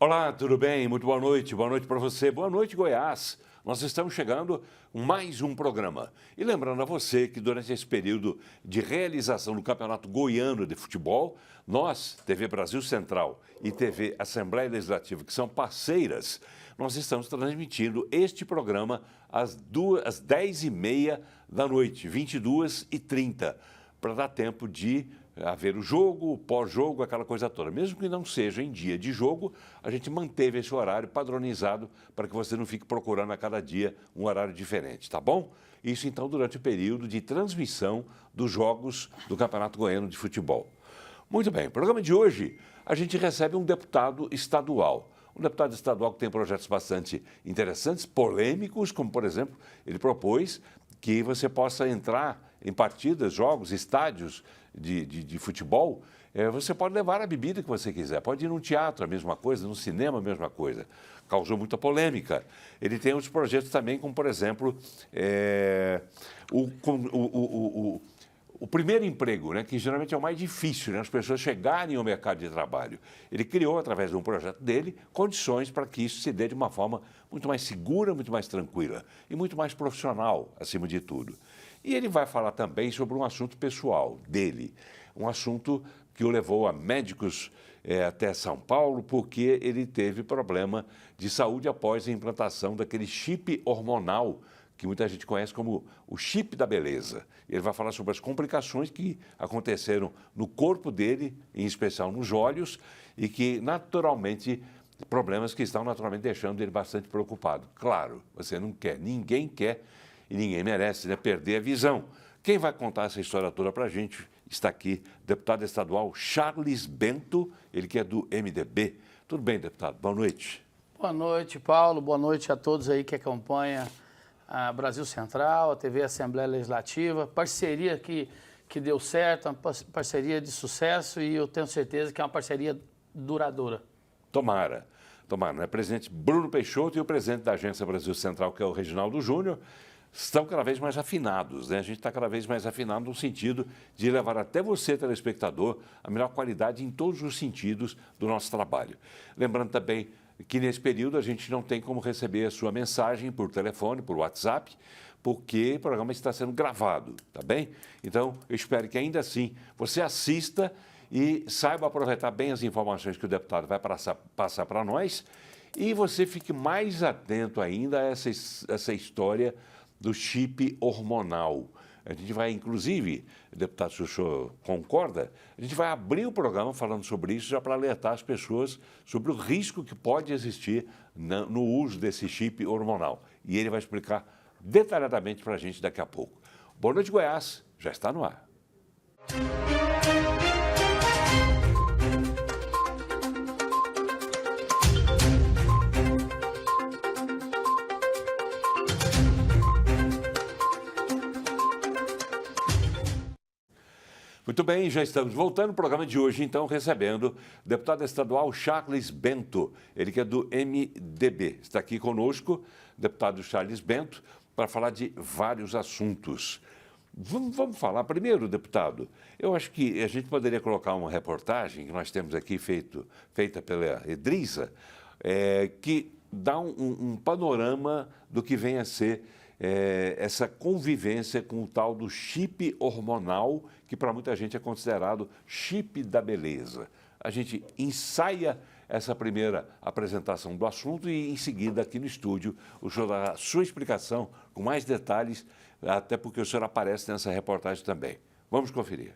Olá, tudo bem? Muito boa noite para você. Boa noite, Goiás. Nós estamos chegando a mais um programa. E lembrando a você que durante esse período de realização do Campeonato Goiano de Futebol, nós, TV Brasil Central e TV Assembleia Legislativa, que são parceiras, nós estamos transmitindo este programa às 10h30 da noite, 22h30, para dar tempo de haver o jogo, o pós-jogo, aquela coisa toda. Mesmo que não seja em dia de jogo, a gente manteve esse horário padronizado para que você não fique procurando a cada dia um horário diferente, tá bom? Isso, então, durante o período de transmissão dos jogos do Campeonato Goiano de Futebol. Muito bem, no programa de hoje, a gente recebe um deputado estadual. Um deputado estadual que tem projetos bastante interessantes, polêmicos, como, por exemplo, ele propôs que você possa entrar em partidas, jogos, estádios de futebol, você pode levar a bebida que você quiser. Pode ir num teatro, a mesma coisa, no cinema, a mesma coisa. Causou muita polêmica. Ele tem outros projetos também, como, por exemplo, o primeiro emprego, né, que geralmente é o mais difícil, né, as pessoas chegarem ao mercado de trabalho. Ele criou, através de um projeto dele, condições para que isso se dê de uma forma muito mais segura, muito mais tranquila e muito mais profissional, acima de tudo. E ele vai falar também sobre um assunto pessoal dele, um assunto que o levou a médicos até São Paulo, porque ele teve problema de saúde após a implantação daquele chip hormonal, que muita gente conhece como o chip da beleza. Ele vai falar sobre as complicações que aconteceram no corpo dele, em especial nos olhos, e que naturalmente, problemas que estão naturalmente deixando ele bastante preocupado. Claro, você não quer, ninguém quer e ninguém merece, né, perder a visão. Quem vai contar essa história toda para a gente está aqui, deputado estadual Charles Bento, ele que é do MDB. Tudo bem, deputado? Boa noite. Boa noite, Paulo. Boa noite a todos aí que acompanham a Brasil Central, a TV Assembleia Legislativa. Parceria que deu certo, uma parceria de sucesso e eu tenho certeza que é uma parceria duradoura. Tomara. Tomara, né? Presidente Bruno Peixoto e o presidente da Agência Brasil Central, que é o Reginaldo Júnior, estão cada vez mais afinados, né? A gente está cada vez mais afinado no sentido de levar até você, telespectador, a melhor qualidade em todos os sentidos do nosso trabalho. Lembrando também que nesse período a gente não tem como receber a sua mensagem por telefone, por WhatsApp, porque o programa está sendo gravado, tá bem? Então, eu espero que ainda assim você assista e saiba aproveitar bem as informações que o deputado vai passar para nós e você fique mais atento ainda a essa história do chip hormonal. A gente vai, inclusive, deputado, se o senhor concorda, a gente vai abrir o programa falando sobre isso já para alertar as pessoas sobre o risco que pode existir no uso desse chip hormonal. E ele vai explicar detalhadamente para a gente daqui a pouco. Boa noite, Goiás, já está no ar. Muito bem, já estamos voltando ao programa de hoje, então, recebendo o deputado estadual Charles Bento, ele que é do MDB. Está aqui conosco, deputado Charles Bento, para falar de vários assuntos. Vamos falar primeiro, deputado, eu acho que a gente poderia colocar uma reportagem que nós temos aqui feita pela Edrisa, que dá um panorama do que vem a ser essa convivência com o tal do chip hormonal, que para muita gente é considerado chip da beleza. A gente ensaia essa primeira apresentação do assunto e, em seguida, aqui no estúdio, o senhor dá a sua explicação com mais detalhes, até porque o senhor aparece nessa reportagem também. Vamos conferir.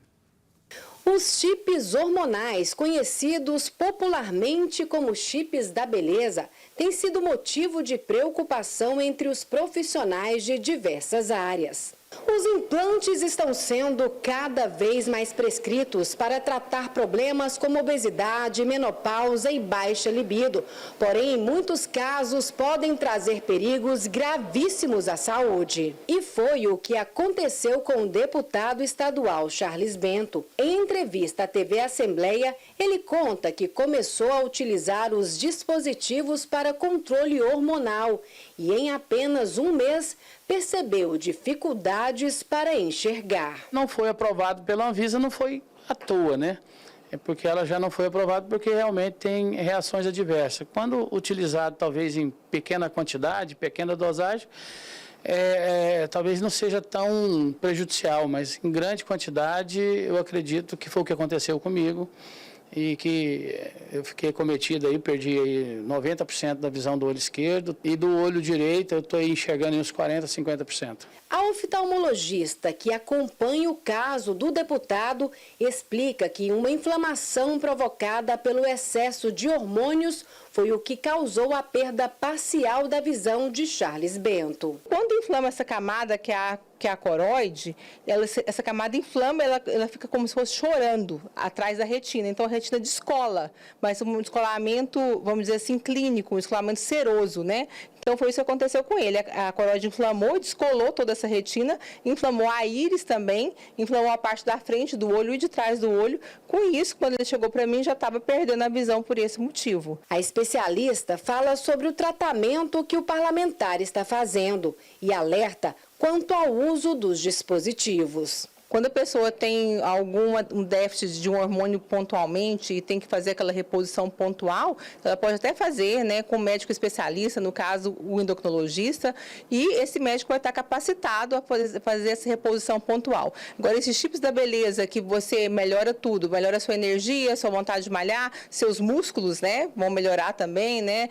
Os chips hormonais, conhecidos popularmente como chips da beleza, têm sido motivo de preocupação entre os profissionais de diversas áreas. Os implantes estão sendo cada vez mais prescritos para tratar problemas como obesidade, menopausa e baixa libido. Porém, em muitos casos, podem trazer perigos gravíssimos à saúde. E foi o que aconteceu com o deputado estadual Charles Bento. Em entrevista à TV Assembleia, ele conta que começou a utilizar os dispositivos para controle hormonal e em apenas um mês percebeu dificuldades para enxergar. Não foi aprovado pela Anvisa, não foi à toa, né? é porque ela já não foi aprovada, porque realmente tem reações adversas. Quando utilizado talvez em pequena quantidade, pequena dosagem, talvez não seja tão prejudicial, mas em grande quantidade eu acredito que foi o que aconteceu comigo e que eu fiquei cometido aí, perdi aí 90% da visão do olho esquerdo e do olho direito eu estou enxergando em uns 40%, 50%. A oftalmologista que acompanha o caso do deputado explica que uma inflamação provocada pelo excesso de hormônios foi o que causou a perda parcial da visão de Charles Bento. Quando inflama essa camada, que é a coroide, essa camada inflama, ela fica como se fosse chorando atrás da retina. Então a retina descola, mas um descolamento, vamos dizer assim, clínico, um descolamento seroso, né? Então foi isso que aconteceu com ele. A coroide inflamou, descolou toda essa retina, inflamou a íris também, inflamou a parte da frente do olho e de trás do olho. Com isso, quando ele chegou para mim, já estava perdendo a visão por esse motivo. A especialista fala sobre o tratamento que o parlamentar está fazendo e alerta quanto ao uso dos dispositivos. Quando a pessoa tem um déficit de um hormônio pontualmente e tem que fazer aquela reposição pontual, ela pode até fazer, né, com um médico especialista, no caso o endocrinologista, e esse médico vai estar capacitado a fazer essa reposição pontual. Agora, esses chips da beleza que você melhora tudo, melhora a sua energia, sua vontade de malhar, seus músculos, né, vão melhorar também, né?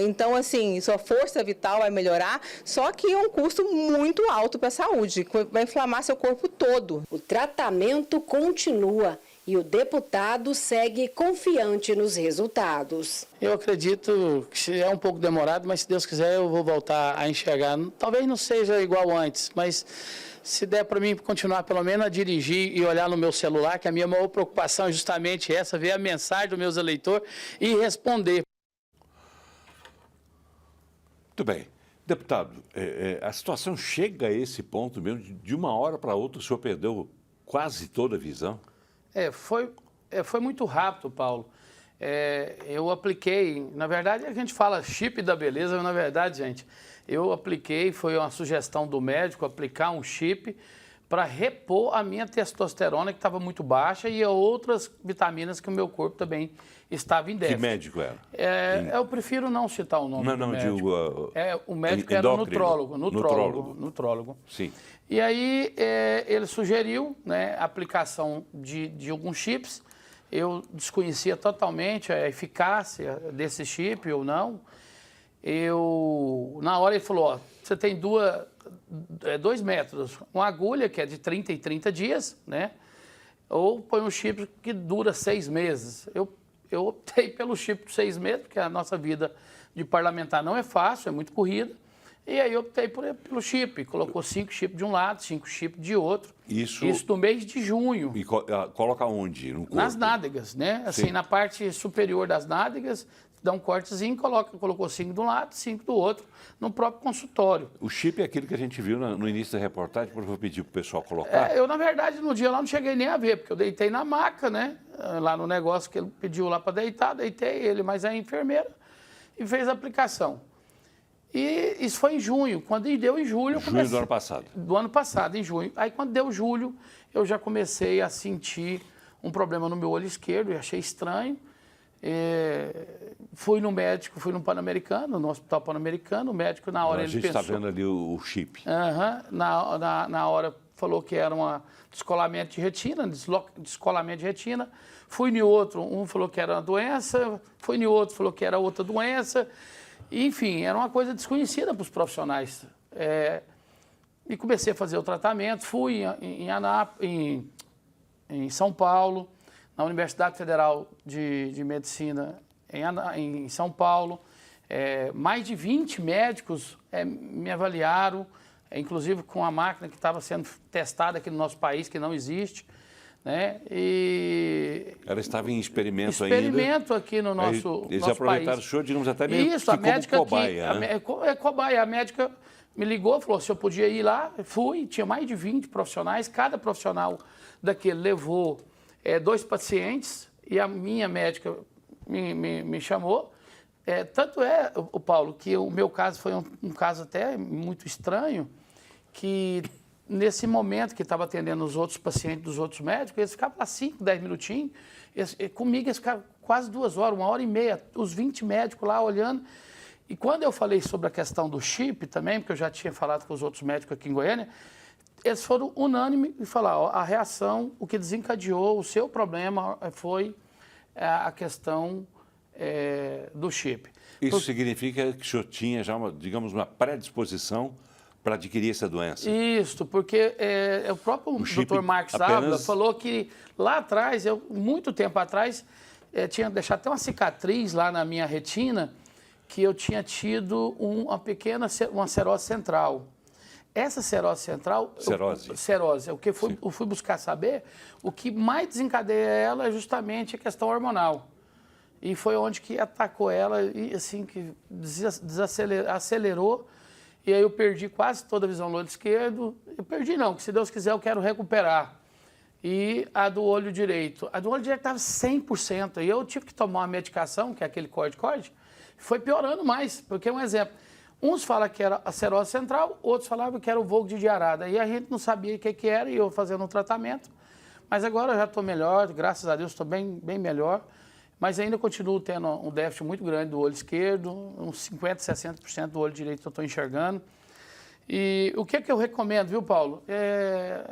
Então, assim, sua força vital vai melhorar, só que é um custo muito alto para a saúde, vai inflamar seu corpo todo. O tratamento continua e o deputado segue confiante nos resultados. Eu acredito que é um pouco demorado, mas se Deus quiser eu vou voltar a enxergar. Talvez não seja igual antes, mas se der para mim continuar pelo menos a dirigir e olhar no meu celular, que a minha maior preocupação é justamente essa, ver a mensagem dos meus eleitores e responder. Muito bem. Deputado, a situação chega a esse ponto mesmo, de uma hora para outra o senhor perdeu quase toda a visão? Foi muito rápido, Paulo. Eu apliquei, na verdade a gente fala chip da beleza, mas na verdade, gente, eu apliquei, foi uma sugestão do médico, aplicar um chip para repor a minha testosterona que estava muito baixa e outras vitaminas que o meu corpo também estava em déficit. Que médico era? Eu prefiro não citar o nome do médico. Digo, o médico era nutrólogo. Sim. E aí ele sugeriu, né, a aplicação de alguns chips. Eu desconhecia totalmente a eficácia desse chip ou não. Na hora ele falou, ó, você tem dois métodos, uma agulha que é de 30 em 30 dias, né? Ou põe um chip que dura 6 meses. Eu optei pelo chip de 6 meses, porque a nossa vida de parlamentar não é fácil, é muito corrida. E aí eu optei pelo chip, colocou 5 chips de um lado, 5 chips de outro. Isso no mês de junho. E coloca onde? No corpo? Nas nádegas, né? Assim, na parte superior das nádegas, dá um cortezinho, colocou 5 de um lado, 5 do outro, no próprio consultório. O chip é aquilo que a gente viu no início da reportagem, porque eu vou pedir para o pessoal colocar. Eu, na verdade, no dia lá não cheguei nem a ver, porque eu deitei na maca, né? Lá no negócio que ele pediu lá para deitar, deitei ele, mas a enfermeira, e fez a aplicação. E isso foi em junho. Quando deu em julho... Junho do ano passado. Do ano passado, em junho. Aí, quando deu julho, eu já comecei a sentir um problema no meu olho esquerdo, e achei estranho. Fui no médico, fui no Pan-Americano, no Hospital Pan-Americano, o médico na hora ele pensou... A gente está vendo ali o chip. Na hora falou que era um descolamento de retina, descolamento de retina. Fui no outro, um falou que era uma doença, fui no outro, falou que era outra doença. Enfim, era uma coisa desconhecida para os profissionais. E comecei a fazer o tratamento, fui em São Paulo, na Universidade Federal de Medicina em São Paulo. Mais de 20 médicos me avaliaram, inclusive com a máquina que estava sendo testada aqui no nosso país, que não existe. Né? Ela estava em experimento ainda. Experimento aqui no nosso Eles nosso aproveitaram país. o senhor, digamos, até meio Isso, a médica como cobaia. Né? Cobaia. A médica me ligou, falou se eu podia ir lá. Fui, tinha mais de 20 profissionais. Cada profissional daquele levou 2 pacientes e a minha médica me chamou. Tanto o Paulo, que o meu caso foi um caso até muito estranho, que nesse momento que estava atendendo os outros pacientes dos outros médicos, eles ficavam lá 5, 10 minutinhos, comigo eles ficavam quase 2 horas, 1h30, os 20 médicos lá olhando. E quando eu falei sobre a questão do chip também, porque eu já tinha falado com os outros médicos aqui em Goiânia, eles foram unânimes e falaram, ó, a reação, o que desencadeou o seu problema foi a questão do chip. Isso significa que o senhor tinha já, digamos, uma predisposição para adquirir essa doença? Isso, porque o próprio Dr. Marcos Ávila falou que lá atrás, muito tempo atrás, tinha deixado até uma cicatriz lá na minha retina, que eu tinha tido uma serose central. Essa serose central... Serose. O que eu fui buscar saber, o que mais desencadeia ela é justamente a questão hormonal. E foi onde que atacou ela e assim que acelerou. E aí eu perdi quase toda a visão do olho esquerdo. Eu perdi não, que se Deus quiser eu quero recuperar. E a do olho direito. A do olho direito estava 100%. E eu tive que tomar uma medicação, que é aquele corticoide, foi piorando mais. Porque, um exemplo, uns falam que era a serose central, outros falavam que era o vulgo de diarada. E a gente não sabia o que era e eu fazendo um tratamento. Mas agora eu já estou melhor, graças a Deus estou bem melhor. Mas ainda continuo tendo um déficit muito grande do olho esquerdo, uns 50%, 60% do olho direito que eu estou enxergando. E o que eu recomendo, viu, Paulo?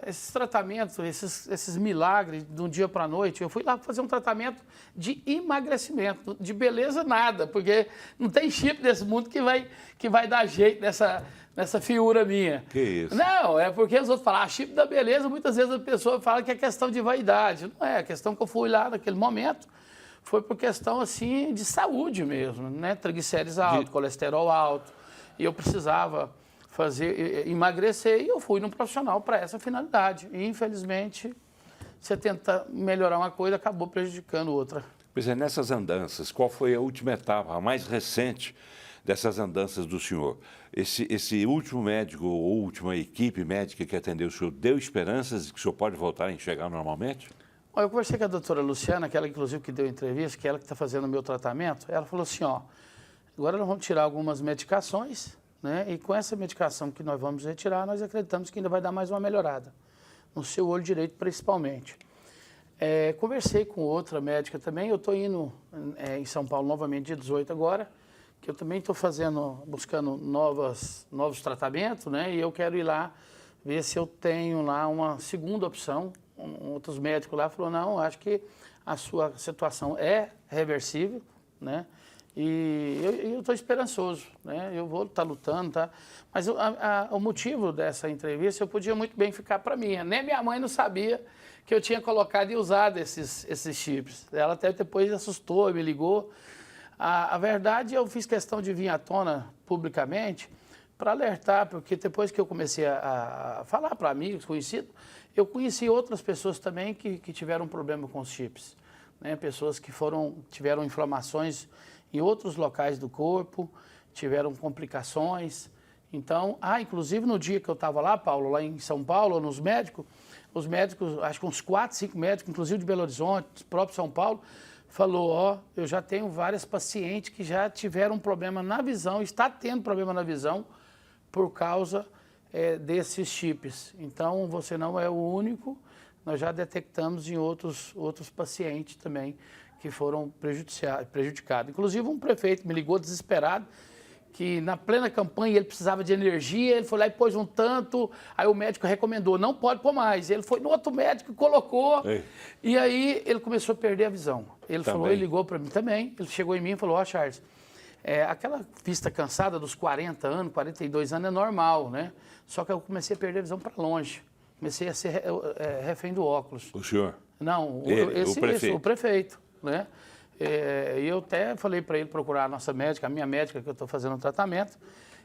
Esses tratamentos, esses milagres de um dia para a noite, eu fui lá fazer um tratamento de emagrecimento, de beleza nada, porque não tem chip desse mundo que vai dar jeito nessa figura minha. Que isso? Não, é porque os outros falam, chip da beleza, muitas vezes a pessoa fala que é questão de vaidade. Não é, a questão que eu fui lá naquele momento foi por questão, assim, de saúde mesmo, né? Triglicérides alto, colesterol alto, e eu precisava emagrecer, e eu fui num profissional para essa finalidade. E, infelizmente, você tenta melhorar uma coisa, acabou prejudicando outra. Pois é, nessas andanças, qual foi a última etapa, a mais recente dessas andanças do senhor? Esse último médico ou última equipe médica que atendeu o senhor deu esperanças de que o senhor pode voltar a enxergar normalmente? Eu conversei com a doutora Luciana, aquela inclusive que deu entrevista, que é ela que está fazendo o meu tratamento. Ela falou assim, ó, agora nós vamos tirar algumas medicações, né? E com essa medicação que nós vamos retirar, nós acreditamos que ainda vai dar mais uma melhorada, no seu olho direito principalmente. Conversei com outra médica também, eu estou indo em São Paulo novamente dia 18 agora, que eu também estou buscando novos tratamentos, né? E eu quero ir lá ver se eu tenho lá uma segunda opção. Outros médicos lá falaram, não, acho que a sua situação é reversível, né? E eu estou esperançoso, né? Eu vou estar lutando, tá? Mas o motivo dessa entrevista, eu podia muito bem ficar para mim. Nem minha mãe não sabia que eu tinha colocado e usado esses chips. Ela até depois assustou, me ligou. A verdade, eu fiz questão de vir à tona publicamente para alertar, porque depois que eu comecei a falar para amigos, conhecidos, eu conheci outras pessoas também que tiveram problema com os chips, né? Pessoas que tiveram inflamações em outros locais do corpo, tiveram complicações. Então, inclusive no dia que eu estava lá, Paulo, lá em São Paulo, os médicos, acho que uns 4, 5 médicos, inclusive de Belo Horizonte, próprio São Paulo, falou, eu já tenho várias pacientes que já tiveram problema na visão, está tendo problema na visão por causa desses chips. Então, você não é o único, nós já detectamos em outros pacientes também que foram prejudicados. Inclusive, um prefeito me ligou desesperado, que na plena campanha ele precisava de energia, ele foi lá e pôs um tanto, aí o médico recomendou, não pode pôr mais. Ele foi no outro médico e colocou, e aí ele começou a perder a visão. Ele ligou para mim também, ele chegou em mim e falou, Charles, aquela vista cansada dos 40 anos, 42 anos é normal, né? Só que eu comecei a perder a visão para longe. Comecei a ser refém do óculos. O senhor? Não, o prefeito, né? E eu até falei para ele procurar a minha médica que eu estou fazendo o tratamento,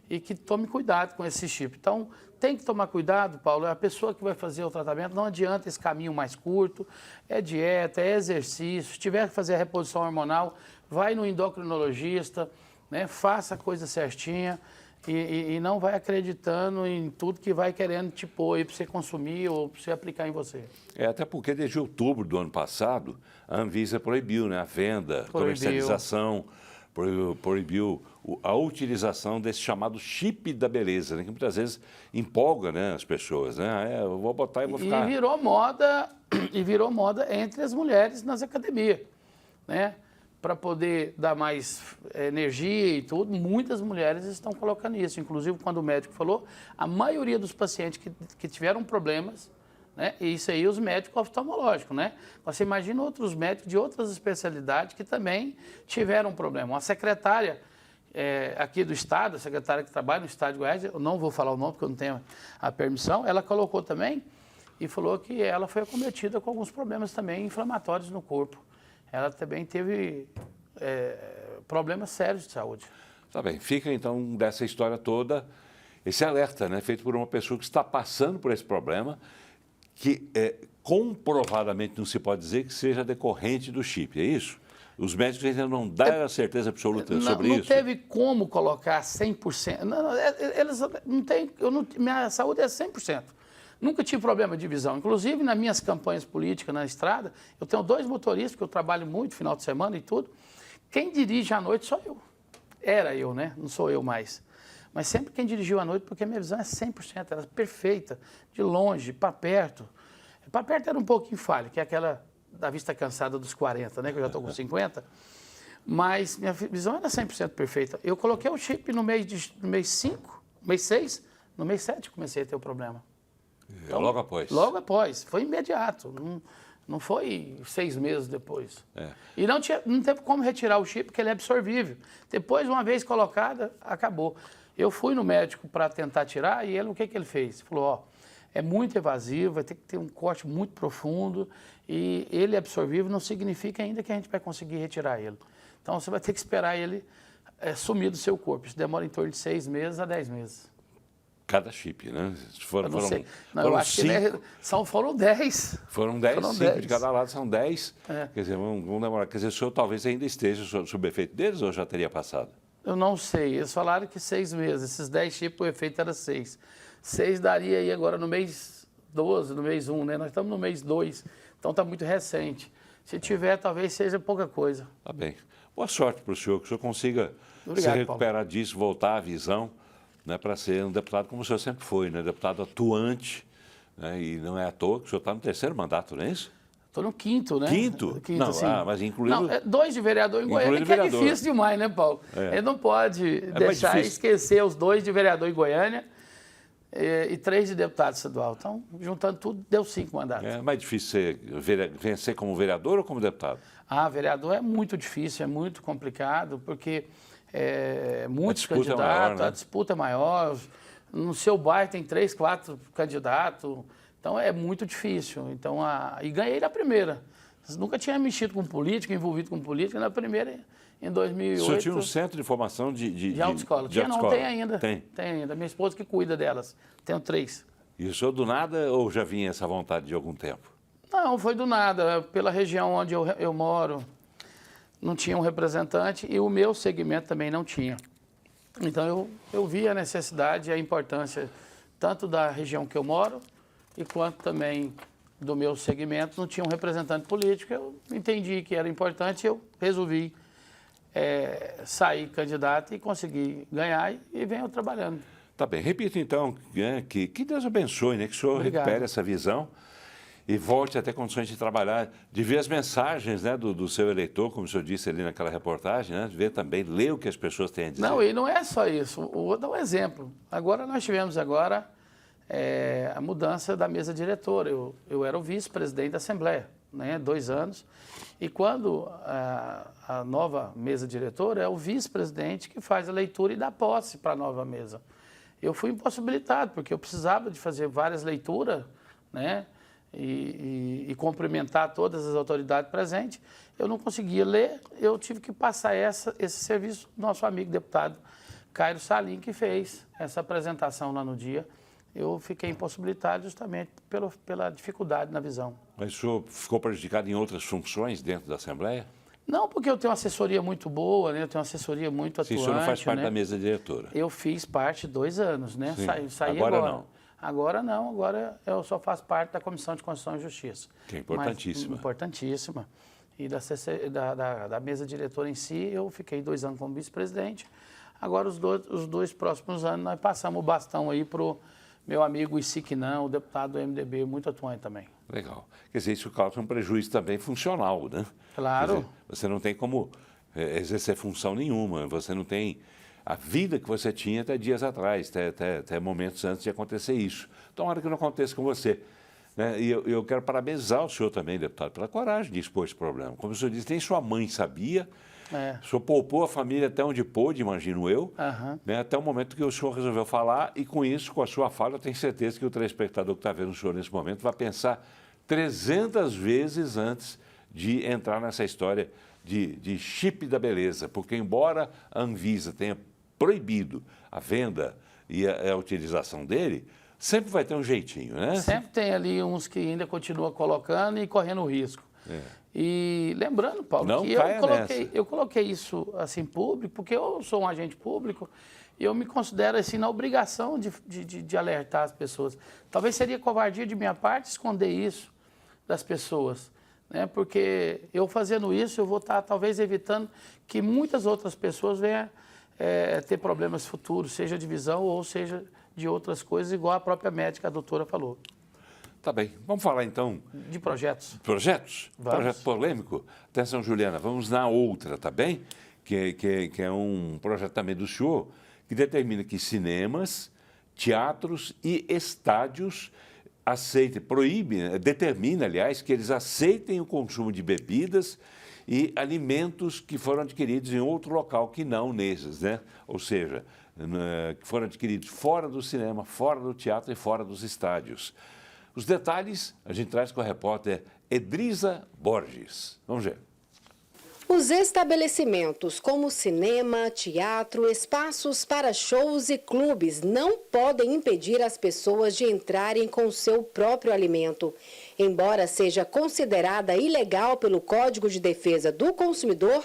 e que tome cuidado com esse chip. Então, tem que tomar cuidado, Paulo, a pessoa que vai fazer o tratamento, não adianta esse caminho mais curto, é dieta, é exercício, se tiver que fazer a reposição hormonal, vai no endocrinologista, né? Faça a coisa certinha e não vai acreditando em tudo que vai querendo te pôr aí para você consumir ou para você aplicar em você. Até porque desde outubro do ano passado, a Anvisa proibiu, né, a venda, comercialização, proibiu a utilização desse chamado chip da beleza, né? Que muitas vezes empolga, né, as pessoas, né? Eu vou botar e vou ficar... E virou moda entre as mulheres nas academias, né? Para poder dar mais energia e tudo, muitas mulheres estão colocando isso. Inclusive, quando o médico falou, a maioria dos pacientes que tiveram problemas, né? E isso aí os médicos oftalmológicos, né? Você imagina outros médicos de outras especialidades que também tiveram problema. Uma secretária aqui do estado, a secretária que trabalha no estado de Goiás, eu não vou falar o nome porque eu não tenho a permissão, ela colocou também e falou que ela foi acometida com alguns problemas também inflamatórios no corpo. Ela também teve problemas sérios de saúde. Tá bem, fica então dessa história toda esse alerta, né, feito por uma pessoa que está passando por esse problema, que comprovadamente não se pode dizer que seja decorrente do chip, é isso? Os médicos ainda não dão a certeza absoluta sobre isso? Não teve como colocar 100%. Eles não têm, minha saúde é 100%. Nunca tive problema de visão. Inclusive, nas minhas campanhas políticas na estrada, eu tenho 2 motoristas, porque eu trabalho muito final de semana e tudo. Quem dirige à noite sou eu. Era eu, né? Não sou eu mais. Mas sempre quem dirigiu à noite, porque a minha visão é 100%, era perfeita, de longe, para perto. Para perto era um pouquinho falha, que é aquela da vista cansada dos 40, né? Que eu já estou com 50. Mas minha visão era 100% perfeita. Eu coloquei o chip no mês 5, mês 6, no mês 7 comecei a ter o problema. Então, logo após? Logo após, foi imediato, não foi 6 meses depois. E não teve como retirar o chip, porque ele é absorvível. Depois, uma vez colocada, acabou. Eu fui no médico para tentar tirar e ele, o que ele fez? Falou, ó, é muito evasivo, vai ter que ter um corte muito profundo e ele é absorvível, não significa ainda que a gente vai conseguir retirar ele. Então, você vai ter que esperar ele sumir do seu corpo. Isso demora em torno de 6 meses a 10 meses. Cada chip, né? Eu não sei. Não, eu acho que foram 10. Foram 10, 5 de cada lado, são 10. Quer dizer, vamos demorar. Quer dizer, o senhor talvez ainda esteja sob efeito deles ou já teria passado? Eu não sei. Eles falaram que 6 meses. Esses 10 chips, o efeito era 6. 6 daria aí agora no mês 12, no mês 1, né? Nós estamos no mês 2, então está muito recente. Se tiver, talvez seja pouca coisa. Tá bem. Boa sorte para o senhor, que o senhor consiga se recuperar disso, voltar à visão, né, para ser um deputado como o senhor sempre foi, né, deputado atuante, né, e não é à toa que o senhor está no 3º mandato, não é isso? Estou no 5º, né? 5º? Não, sim. Mas incluindo... Não, 2 de vereador em Goiânia, que é difícil demais, né, Paulo? Ele não pode deixar esquecer os 2 de vereador em Goiânia e 3 de deputado estadual. Então, juntando tudo, deu 5 mandatos. É mais difícil vencer como vereador ou como deputado? Vereador é muito difícil, é muito complicado, porque... muitos candidatos, maior, né? A disputa é maior, no seu bairro tem 3, 4 candidatos, então é muito difícil. Então, e ganhei na primeira. Nunca tinha mexido com política, envolvido com política, na primeira, em 2008. O senhor tinha um centro de formação de autoescola? Não, tem ainda. Tem ainda. Minha esposa que cuida delas. Tenho 3. E o senhor do nada ou já vinha essa vontade de algum tempo? Não, foi do nada. Pela região onde eu moro, não tinha um representante e o meu segmento também não tinha. Então, eu vi a necessidade e a importância tanto da região que eu moro e quanto também do meu segmento. Não tinha um representante político, eu entendi que era importante e eu resolvi sair candidato e conseguir ganhar e venho trabalhando. Tá bem. Repito, então, que Deus abençoe, né? Que o senhor recupere essa visão e volte a ter condições de trabalhar, de ver as mensagens, né, do seu eleitor, como o senhor disse ali naquela reportagem, né, de ver também, ler o que as pessoas têm a dizer. Não, e não é só isso. Vou dar um exemplo. Agora, nós tivemos a mudança da mesa diretora. Eu era o vice-presidente da Assembleia, né, 2 anos, e quando a nova mesa diretora é o vice-presidente que faz a leitura e dá posse para a nova mesa. Eu fui impossibilitado, porque eu precisava de fazer várias leituras, né, e cumprimentar todas as autoridades presentes. Eu não conseguia ler, eu tive que passar esse serviço do nosso amigo deputado Cairo Salim, que fez essa apresentação lá no dia. Eu fiquei impossibilitado justamente pela dificuldade na visão. Mas o senhor ficou prejudicado em outras funções dentro da Assembleia? Não, porque eu tenho uma assessoria muito boa, né? Eu tenho uma assessoria muito atuante. Sim, o senhor não faz parte, né, da mesa diretora? Eu fiz parte 2 anos, né? Saí agora não. Agora não, agora eu só faço parte da Comissão de Constituição e Justiça. Que é importantíssima. Importantíssima. e da mesa diretora em si, eu fiquei 2 anos como vice-presidente. Agora, os dois próximos anos, nós passamos o bastão aí para o meu amigo Isiquinã, o deputado do MDB, muito atuante também. Legal. Quer dizer, isso causa um prejuízo também funcional, né? Claro. Quer dizer, você não tem como exercer função nenhuma, você não tem a vida que você tinha até dias atrás, até momentos antes de acontecer isso. Então, hora que não aconteça com você. Né? E eu quero parabenizar o senhor também, deputado, pela coragem de expor esse problema. Como o senhor disse, nem sua mãe sabia. O senhor poupou a família até onde pôde, imagino eu, né, até o momento que o senhor resolveu falar, e com isso, com a sua fala, eu tenho certeza que o telespectador que está vendo o senhor nesse momento vai pensar 300 vezes antes de entrar nessa história de chip da beleza, porque embora a Anvisa tenha proibido a venda e a utilização dele, sempre vai ter um jeitinho, né? Sempre tem ali uns que ainda continuam colocando e correndo risco. E lembrando, Paulo, Não que eu coloquei isso assim público, porque eu sou um agente público e eu me considero assim na obrigação de alertar as pessoas. Talvez seria covardia de minha parte esconder isso das pessoas, né? Porque eu fazendo isso, eu vou estar talvez evitando que muitas outras pessoas venham ter problemas futuros, seja de visão ou seja de outras coisas, igual a própria médica, a doutora, falou. Tá bem. Vamos falar, então... De projetos. Projetos? Vamos. Projeto polêmico? Atenção, Juliana, vamos na outra, tá bem? Que é um projeto também do senhor, que determina que cinemas, teatros e estádios determina, aliás, que eles aceitem o consumo de bebidas e alimentos que foram adquiridos em outro local que não nesses, né? Ou seja, que foram adquiridos fora do cinema, fora do teatro e fora dos estádios. Os detalhes a gente traz com a repórter Edrisa Borges. Vamos ver. Os estabelecimentos como cinema, teatro, espaços para shows e clubes não podem impedir as pessoas de entrarem com o seu próprio alimento. Embora seja considerada ilegal pelo Código de Defesa do Consumidor,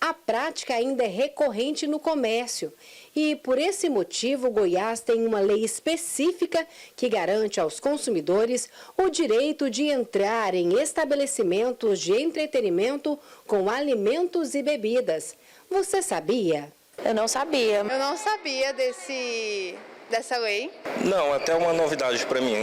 a prática ainda é recorrente no comércio. E, por esse motivo, Goiás tem uma lei específica que garante aos consumidores o direito de entrar em estabelecimentos de entretenimento com alimentos e bebidas. Você sabia? Eu não sabia. Eu não sabia dessa lei. Não, até uma novidade para mim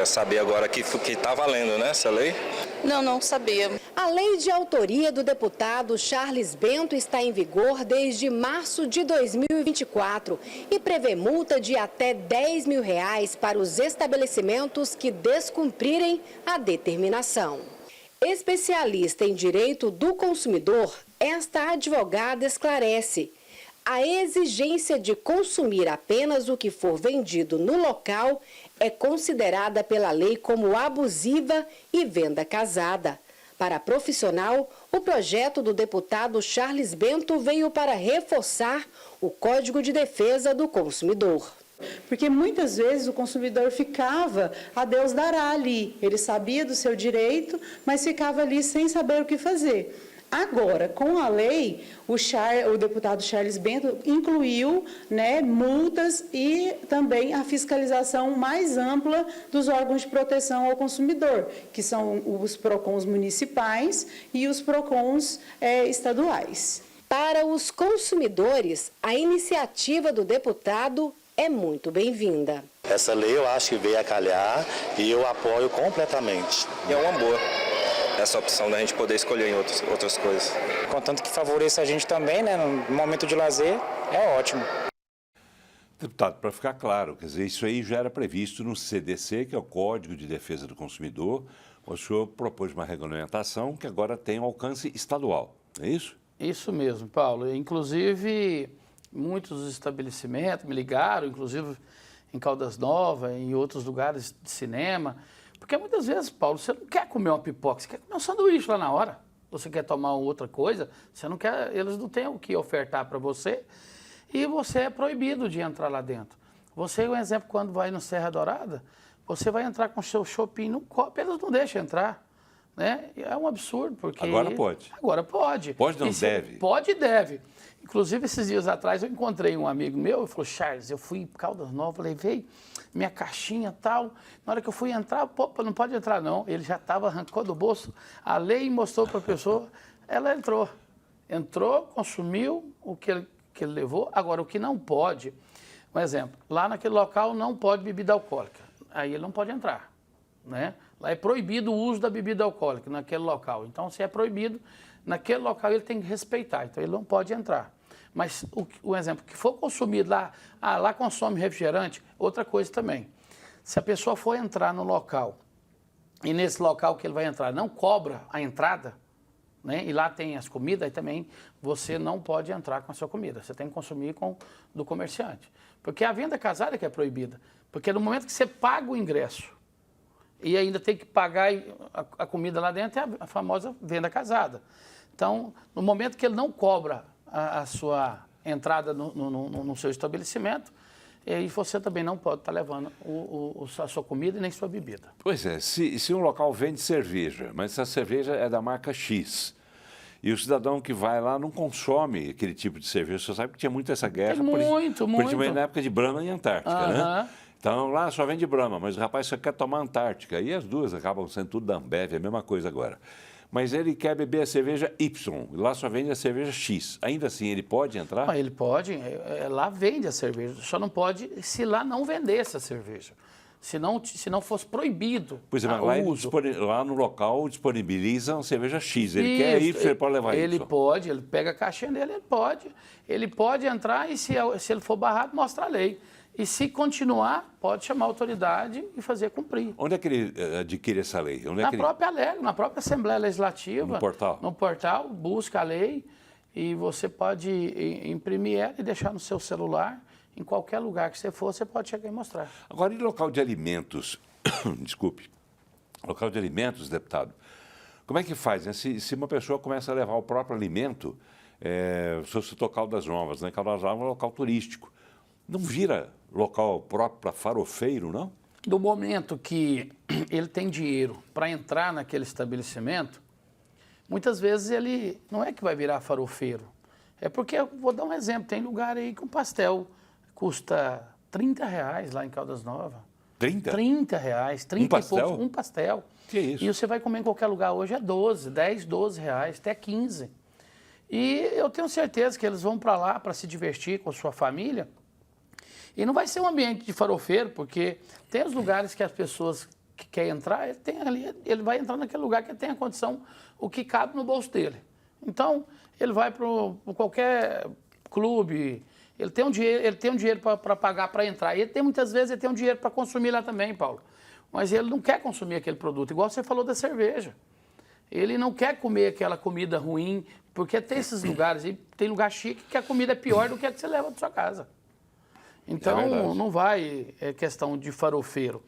saber agora que está valendo, né, essa lei. Não sabia. A lei de autoria do deputado Charles Bento está em vigor desde março de 2024 e prevê multa de até R$10 mil para os estabelecimentos que descumprirem a determinação. Especialista em direito do consumidor, esta advogada esclarece: a exigência de consumir apenas o que for vendido no local é considerada pela lei como abusiva e venda casada. Para a profissional, o projeto do deputado Charles Bento veio para reforçar o Código de Defesa do Consumidor. Porque muitas vezes o consumidor ficava a Deus dará ali. Ele sabia do seu direito, mas ficava ali sem saber o que fazer. Agora, com a lei, o deputado Charles Bento incluiu, né, multas e também a fiscalização mais ampla dos órgãos de proteção ao consumidor, que são os PROCONs municipais e os PROCONs estaduais. Para os consumidores, a iniciativa do deputado é muito bem-vinda. Essa lei eu acho que veio a calhar e eu apoio completamente. E é uma boa essa opção da gente poder escolher em outras coisas. Contanto que favoreça a gente também, né, no momento de lazer, é ótimo. Deputado, para ficar claro, quer dizer, isso aí já era previsto no CDC, que é o Código de Defesa do Consumidor. O senhor propôs uma regulamentação que agora tem um alcance estadual, é isso? Isso mesmo, Paulo. Inclusive, muitos estabelecimentos me ligaram, inclusive em Caldas Novas, em outros lugares de cinema. Porque muitas vezes, Paulo, você não quer comer uma pipoca, você quer comer um sanduíche lá na hora. Você quer tomar outra coisa, você não quer, eles não têm o que ofertar para você e você é proibido de entrar lá dentro. Você, um exemplo, quando vai no Serra Dourada, você vai entrar com o seu shopping no copo, eles não deixam entrar. Né? É um absurdo, porque... Agora pode. Agora pode. Pode, não deve. Pode e deve. Inclusive, esses dias atrás, eu encontrei um amigo meu e falou, Charles, eu fui em Caldas Novas, levei minha caixinha e tal. Na hora que eu fui entrar, pô, não pode entrar não. Ele já estava, arrancou do bolso a lei e mostrou para a pessoa. Ela entrou. Entrou, consumiu o que ele levou. Agora, o que não pode, um exemplo, lá naquele local não pode bebida alcoólica. Aí ele não pode entrar, né? Lá é proibido o uso da bebida alcoólica naquele local. Então, se é proibido, naquele local ele tem que respeitar. Então, ele não pode entrar. Mas o exemplo, que for consumido lá, lá consome refrigerante, outra coisa também. Se a pessoa for entrar no local, e nesse local que ele vai entrar não cobra a entrada, né, e lá tem as comidas, aí também você não pode entrar com a sua comida. Você tem que consumir do comerciante. Porque a venda casada que é proibida. Porque no momento que você paga o ingresso, e ainda tem que pagar a comida lá dentro, é a famosa venda casada. Então, no momento que ele não cobra a sua entrada no seu estabelecimento, e você também não pode estar levando a sua comida e nem sua bebida. Pois é, se um local vende cerveja, mas essa cerveja é da marca X, e o cidadão que vai lá não consome aquele tipo de cerveja, você sabe que tinha muito essa guerra, principalmente na época de Brahma e Antártica, né? Então lá só vende Brahma, mas o rapaz só quer tomar Antártica, e as duas acabam sendo tudo da Ambev, é a mesma coisa agora. Mas ele quer beber a cerveja Y, lá só vende a cerveja X. Ainda assim, ele pode entrar? Ele pode, lá vende a cerveja, só não pode se lá não vender essa cerveja. Se não fosse proibido pois é, mas lá no local disponibilizam cerveja X. Ele quer Y, ele pode levar ele pode, ele pega a caixinha dele, ele pode entrar e se ele for barrado, mostra a lei. E se continuar, pode chamar a autoridade e fazer cumprir. Onde é que ele adquire essa lei? Própria Alego, na própria Assembleia Legislativa. No portal? No portal, busca a lei e você pode imprimir ela e deixar no seu celular. Em qualquer lugar que você for, você pode chegar e mostrar. Agora, em local de alimentos, desculpe, local de alimentos, deputado, como é que faz, né? Se uma pessoa começa a levar o próprio alimento, se você citou Caldas Novas, né? Caldas Novas é um local turístico. Não vira local próprio para farofeiro, não? Do momento que ele tem dinheiro para entrar naquele estabelecimento, muitas vezes ele não é que vai virar farofeiro. É porque, vou dar um exemplo, tem lugar aí que um pastel custa R$30 lá em Caldas Novas. 30? R$30, 30 um pastel? E poucos, um pastel. Que isso? E você vai comer em qualquer lugar hoje é 12, 10, 12 reais, até 15. E eu tenho certeza que eles vão para lá para se divertir com a sua família. E não vai ser um ambiente de farofeiro, porque tem os lugares que as pessoas que querem entrar, ele vai entrar naquele lugar que tem a condição, o que cabe no bolso dele. Então, ele vai para qualquer clube, ele tem um dinheiro para pagar para entrar. E muitas vezes ele tem um dinheiro para consumir lá também, Paulo. Mas ele não quer consumir aquele produto, igual você falou da cerveja. Ele não quer comer aquela comida ruim, porque tem esses lugares, e tem lugar chique que a comida é pior do que a que você leva da sua casa. Então, não vai questão de farofeiro.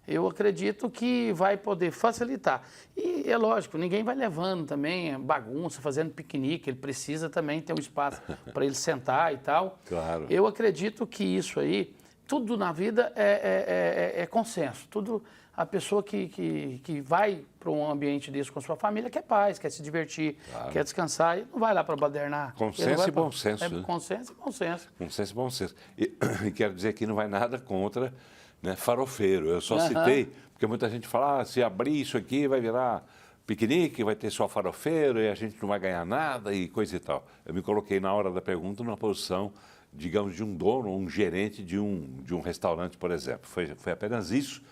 Eu acredito que vai poder facilitar. E é lógico, ninguém vai levando também bagunça, fazendo piquenique, ele precisa também ter um espaço para ele sentar e tal. Claro. Eu acredito que isso aí, tudo na vida é consenso. Tudo, a pessoa que vai para um ambiente desse com a sua família quer paz, quer se divertir, quer descansar, e não vai lá para badernar. Consenso e bom senso. Né? Consenso e bom senso. Consenso e bom senso. E quero dizer que não vai nada contra, né, farofeiro. Eu só citei, porque muita gente fala, se abrir isso aqui vai virar piquenique, vai ter só farofeiro e a gente não vai ganhar nada e coisa e tal. Eu me coloquei na hora da pergunta numa posição, digamos, de um dono, um gerente de um restaurante, por exemplo. Foi apenas isso.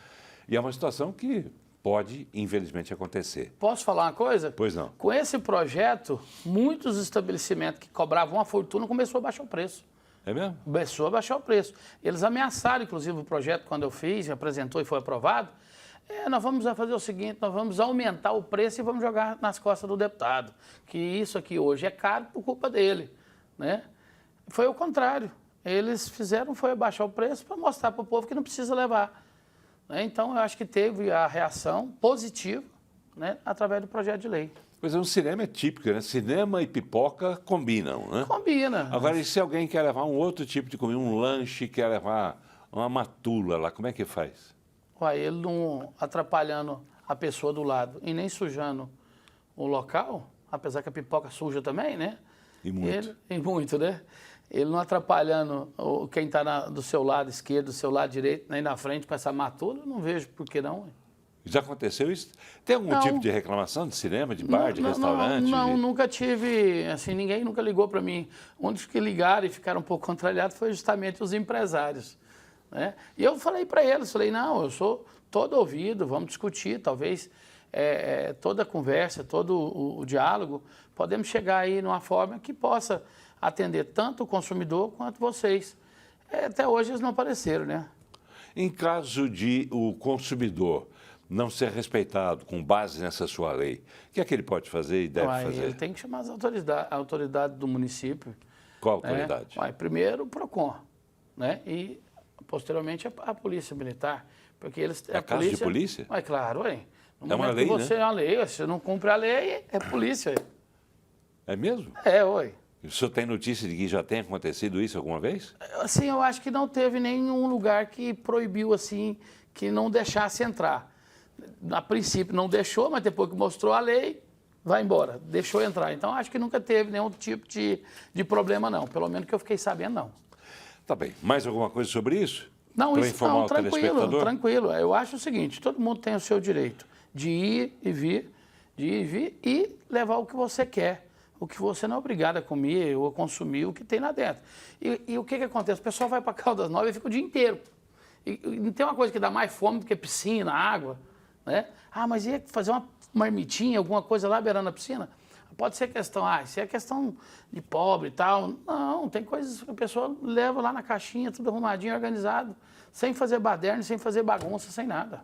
E é uma situação que pode, infelizmente, acontecer. Posso falar uma coisa? Pois não. Com esse projeto, muitos estabelecimentos que cobravam uma fortuna começaram a baixar o preço. É mesmo? Começou a baixar o preço. Eles ameaçaram, inclusive, o projeto quando eu fiz, apresentou e foi aprovado. Nós vamos fazer o seguinte, nós vamos aumentar o preço e vamos jogar nas costas do deputado. Que isso aqui hoje é caro por culpa dele, né? Foi o contrário. Eles foi abaixar o preço para mostrar para o povo que não precisa levar. Então, eu acho que teve a reação positiva, né, através do projeto de lei. Pois é, um cinema é típico, né? Cinema e pipoca combinam, né? Combina. Agora, e se alguém quer levar um outro tipo de comida, um lanche, quer levar uma matula lá, como é que faz? Ele não atrapalhando a pessoa do lado e nem sujando o local, apesar que a pipoca suja também, né? E muito. E muito, né? Ele não atrapalhando quem está do seu lado esquerdo, do seu lado direito, nem na frente com essa matula, eu não vejo por que não. Já aconteceu isso? Tem algum tipo de reclamação de cinema, de bar, de restaurante? Não, nunca tive, assim, ninguém nunca ligou para mim. Um dos que ligaram e ficaram um pouco contrariados foi justamente os empresários, né? E eu falei para eles, não, eu sou todo ouvido, vamos discutir, talvez toda a conversa, todo o diálogo, podemos chegar aí numa forma que possa atender tanto o consumidor quanto vocês. Até hoje eles não apareceram, né? Em caso de o consumidor não ser respeitado com base nessa sua lei, o que é que ele pode fazer e deve fazer? Ele tem que chamar as autoridades do município. Qual autoridade? Primeiro o PROCON, né? E posteriormente a Polícia Militar. Porque eles, É caso de polícia? Claro, É uma lei, né? É uma lei, se você não cumpre a lei, é polícia. É mesmo? O senhor tem notícia de que já tem acontecido isso alguma vez? Assim, eu acho que não teve nenhum lugar que proibiu, assim, que não deixasse entrar. A princípio não deixou, mas depois que mostrou a lei, vai embora, deixou entrar. Então, acho que nunca teve nenhum tipo de problema, não. Pelo menos que eu fiquei sabendo, não. Tá bem. Mais alguma coisa sobre isso? Não, isso não, tranquilo. Eu acho o seguinte, todo mundo tem o seu direito de ir e vir e levar o que você quer. O que você não é obrigado a comer ou a consumir o que tem lá dentro. E o que acontece? O pessoal vai para Caldas Novas e fica o dia inteiro. E não tem uma coisa que dá mais fome do que piscina, água, né? Mas ia fazer uma marmitinha, alguma coisa lá beirando a piscina? Pode ser questão, isso é questão de pobre e tal. Não, tem coisas que a pessoa leva lá na caixinha, tudo arrumadinho, organizado, sem fazer baderna, sem fazer bagunça, sem nada.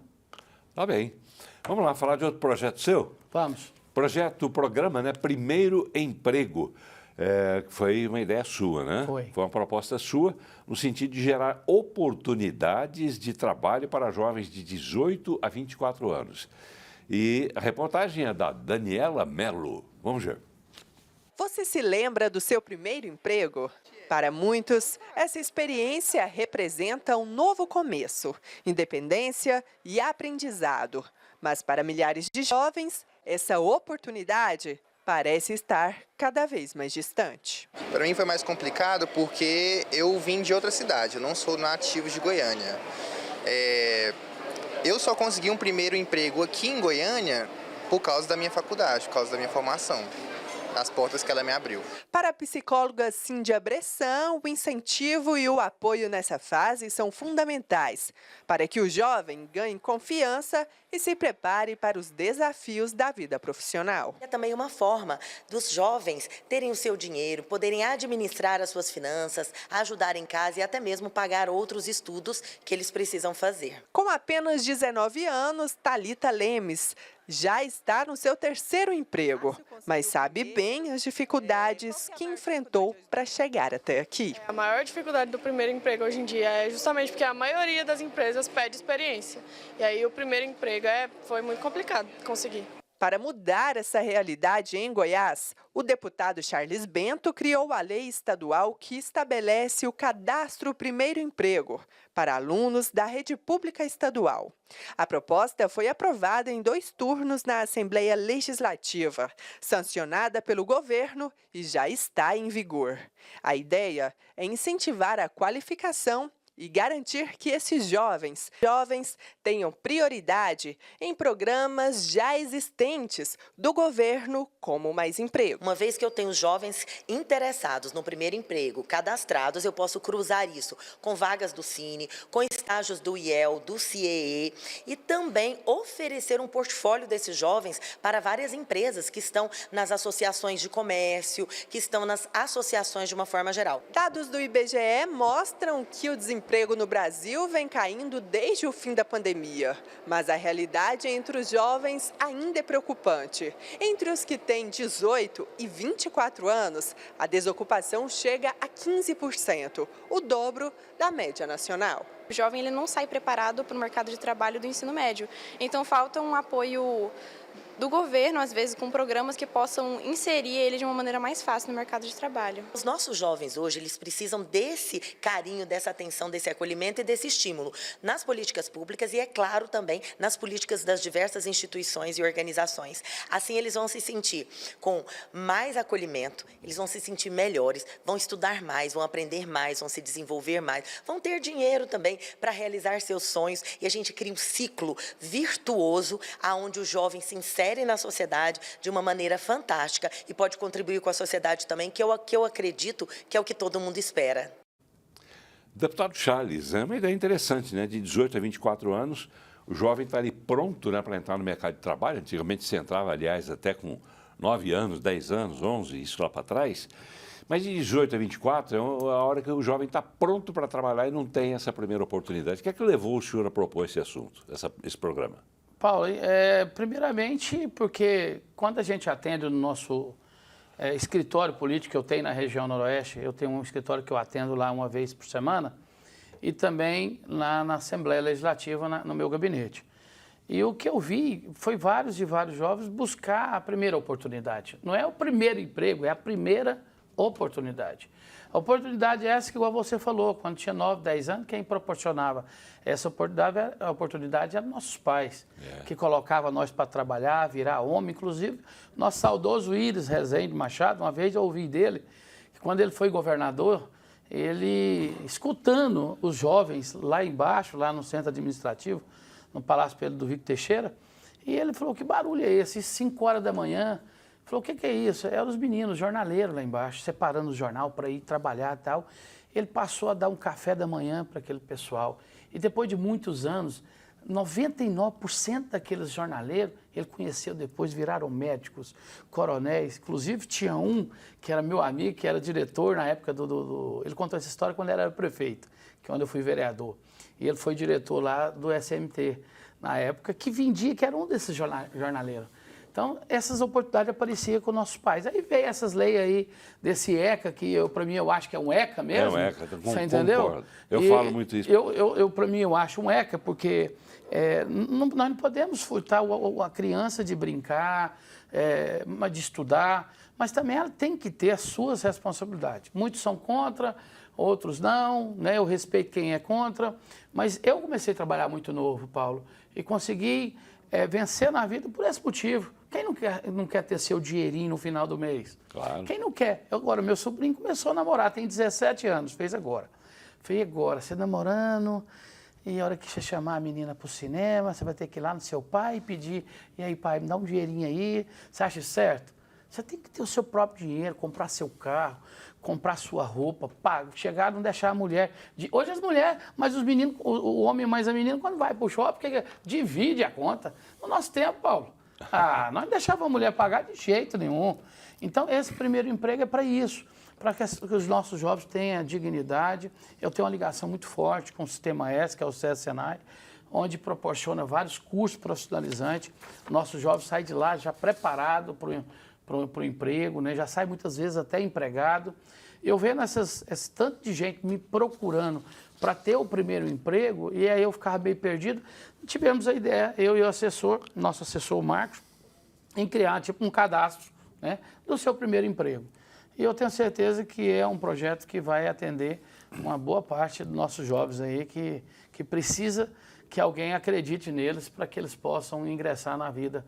Tá bem. Vamos lá, falar de outro projeto seu? Vamos. Programa, né? Primeiro Emprego. Foi uma ideia sua, né? Foi uma proposta sua no sentido de gerar oportunidades de trabalho para jovens de 18 a 24 anos. E a reportagem é da Daniela Mello. Vamos ver. Você se lembra do seu primeiro emprego? Para muitos, essa experiência representa um novo começo, independência e aprendizado. Mas para milhares de jovens, essa oportunidade parece estar cada vez mais distante. Para mim foi mais complicado porque eu vim de outra cidade, eu não sou nativo de Goiânia. Eu só consegui um primeiro emprego aqui em Goiânia por causa da minha faculdade, por causa da minha formação, as portas que ela me abriu. Para a psicóloga Cíndia Bressan, o incentivo e o apoio nessa fase são fundamentais para que o jovem ganhe confiança e se prepare para os desafios da vida profissional. É também uma forma dos jovens terem o seu dinheiro, poderem administrar as suas finanças, ajudar em casa e até mesmo pagar outros estudos que eles precisam fazer. Com apenas 19 anos, Thalita Lemes já está no seu terceiro emprego, mas sabe bem as dificuldades que enfrentou para chegar até aqui. A maior dificuldade do primeiro emprego hoje em dia é justamente porque a maioria das empresas pede experiência. E aí o primeiro emprego foi muito complicado conseguir. Para mudar essa realidade em Goiás, o deputado Charles Bento criou a lei estadual que estabelece o cadastro Primeiro Emprego para alunos da rede pública estadual. A proposta foi aprovada em 2 turnos na Assembleia Legislativa, sancionada pelo governo e já está em vigor. A ideia é incentivar a qualificação e garantir que esses jovens tenham prioridade em programas já existentes do governo como Mais Emprego. Uma vez que eu tenho jovens interessados no primeiro emprego, cadastrados, eu posso cruzar isso com vagas do Cine, com estágios do IEL, do CIEE e também oferecer um portfólio desses jovens para várias empresas que estão nas associações de comércio, que estão nas associações de uma forma geral. Dados do IBGE mostram que o desemprego no Brasil vem caindo desde o fim da pandemia, mas a realidade entre os jovens ainda é preocupante. Entre os que têm 18 e 24 anos, a desocupação chega a 15%, o dobro da média nacional. O jovem ele não sai preparado para o mercado de trabalho do ensino médio, então falta um apoio do governo, às vezes com programas que possam inserir ele de uma maneira mais fácil no mercado de trabalho. Os nossos jovens hoje, eles precisam desse carinho, dessa atenção, desse acolhimento e desse estímulo nas políticas públicas e, é claro, também nas políticas das diversas instituições e organizações. Assim, eles vão se sentir com mais acolhimento, eles vão se sentir melhores, vão estudar mais, vão aprender mais, vão se desenvolver mais, vão ter dinheiro também para realizar seus sonhos e a gente cria um ciclo virtuoso aonde o jovem se insere na sociedade de uma maneira fantástica e pode contribuir com a sociedade também, que eu acredito que é o que todo mundo espera. Deputado Charles, é uma ideia interessante, né? De 18 a 24 anos, o jovem está ali pronto, né, para entrar no mercado de trabalho. Antigamente se entrava, aliás, até com 9 anos, 10 anos, 11, isso lá para trás. Mas de 18 a 24 é a hora que o jovem está pronto para trabalhar e não tem essa primeira oportunidade. O que é que levou o senhor a propor esse assunto, esse programa? Paulo, primeiramente porque quando a gente atende no nosso escritório político que eu tenho na região noroeste, eu tenho um escritório que eu atendo lá uma vez por semana e também lá na Assembleia Legislativa, no meu gabinete. E o que eu vi foi vários e vários jovens buscar a primeira oportunidade. Não é o primeiro emprego, é a primeira oportunidade. A oportunidade é essa que, igual você falou, quando tinha 9, 10 anos, quem proporcionava essa oportunidade eram nossos pais, que colocavam nós para trabalhar, virar homem. Inclusive, nosso saudoso Íris Rezende Machado, uma vez eu ouvi dele, que quando ele foi governador, ele, escutando os jovens lá embaixo, lá no centro administrativo, no Palácio Pedro do Vico Teixeira, e ele falou, que barulho é esse? 5 horas da manhã. Falou, o que é isso? Eram os meninos, jornaleiros lá embaixo, separando o jornal para ir trabalhar e tal. Ele passou a dar um café da manhã para aquele pessoal. E depois de muitos anos, 99% daqueles jornaleiros, ele conheceu depois, viraram médicos, coronéis. Inclusive, tinha um que era meu amigo, que era diretor na época Ele contou essa história quando ele era prefeito, que é onde eu fui vereador. E ele foi diretor lá do SMT, na época, que vendia, que era um desses jornaleiros. Então, essas oportunidades apareciam com nossos pais. Aí veio essas leis aí, desse ECA, que para mim eu acho que é um ECA mesmo. É um ECA, você entendeu? Concordo. Eu falo muito isso. Para mim, eu acho um ECA, porque nós não podemos furtar a criança de brincar, de estudar, mas também ela tem que ter as suas responsabilidades. Muitos são contra, outros não, né? Eu respeito quem é contra, mas eu comecei a trabalhar muito novo, Paulo, e consegui vencer na vida por esse motivo. Quem não quer ter seu dinheirinho no final do mês? Claro. Quem não quer? Agora, meu sobrinho começou a namorar, tem 17 anos, fez agora. Falei, agora, você namorando, e a hora que você chamar a menina para o cinema, você vai ter que ir lá no seu pai e pedir, e aí, pai, me dá um dinheirinho aí, você acha certo? Você tem que ter o seu próprio dinheiro, comprar seu carro, comprar sua roupa, chegar, não deixar a mulher... Hoje as mulheres, mas os meninos, o homem mais a menina, quando vai para o shopping, divide a conta. No nosso tempo, Paulo, nós não deixávamos a mulher pagar de jeito nenhum. Então, esse primeiro emprego é para isso, para que os nossos jovens tenham dignidade. Eu tenho uma ligação muito forte com o Sistema S, que é o SESI-Senai, onde proporciona vários cursos profissionalizantes. Nossos jovens saem de lá já preparados para o emprego, né? Já sai muitas vezes até empregado. Eu vendo esse tanto de gente me procurando para ter o primeiro emprego, e aí eu ficava bem perdido. Tivemos a ideia, eu e o assessor, nosso assessor Marcos, em criar tipo um cadastro, né, do seu primeiro emprego. E eu tenho certeza que é um projeto que vai atender uma boa parte dos nossos jovens aí que precisa que alguém acredite neles para que eles possam ingressar na vida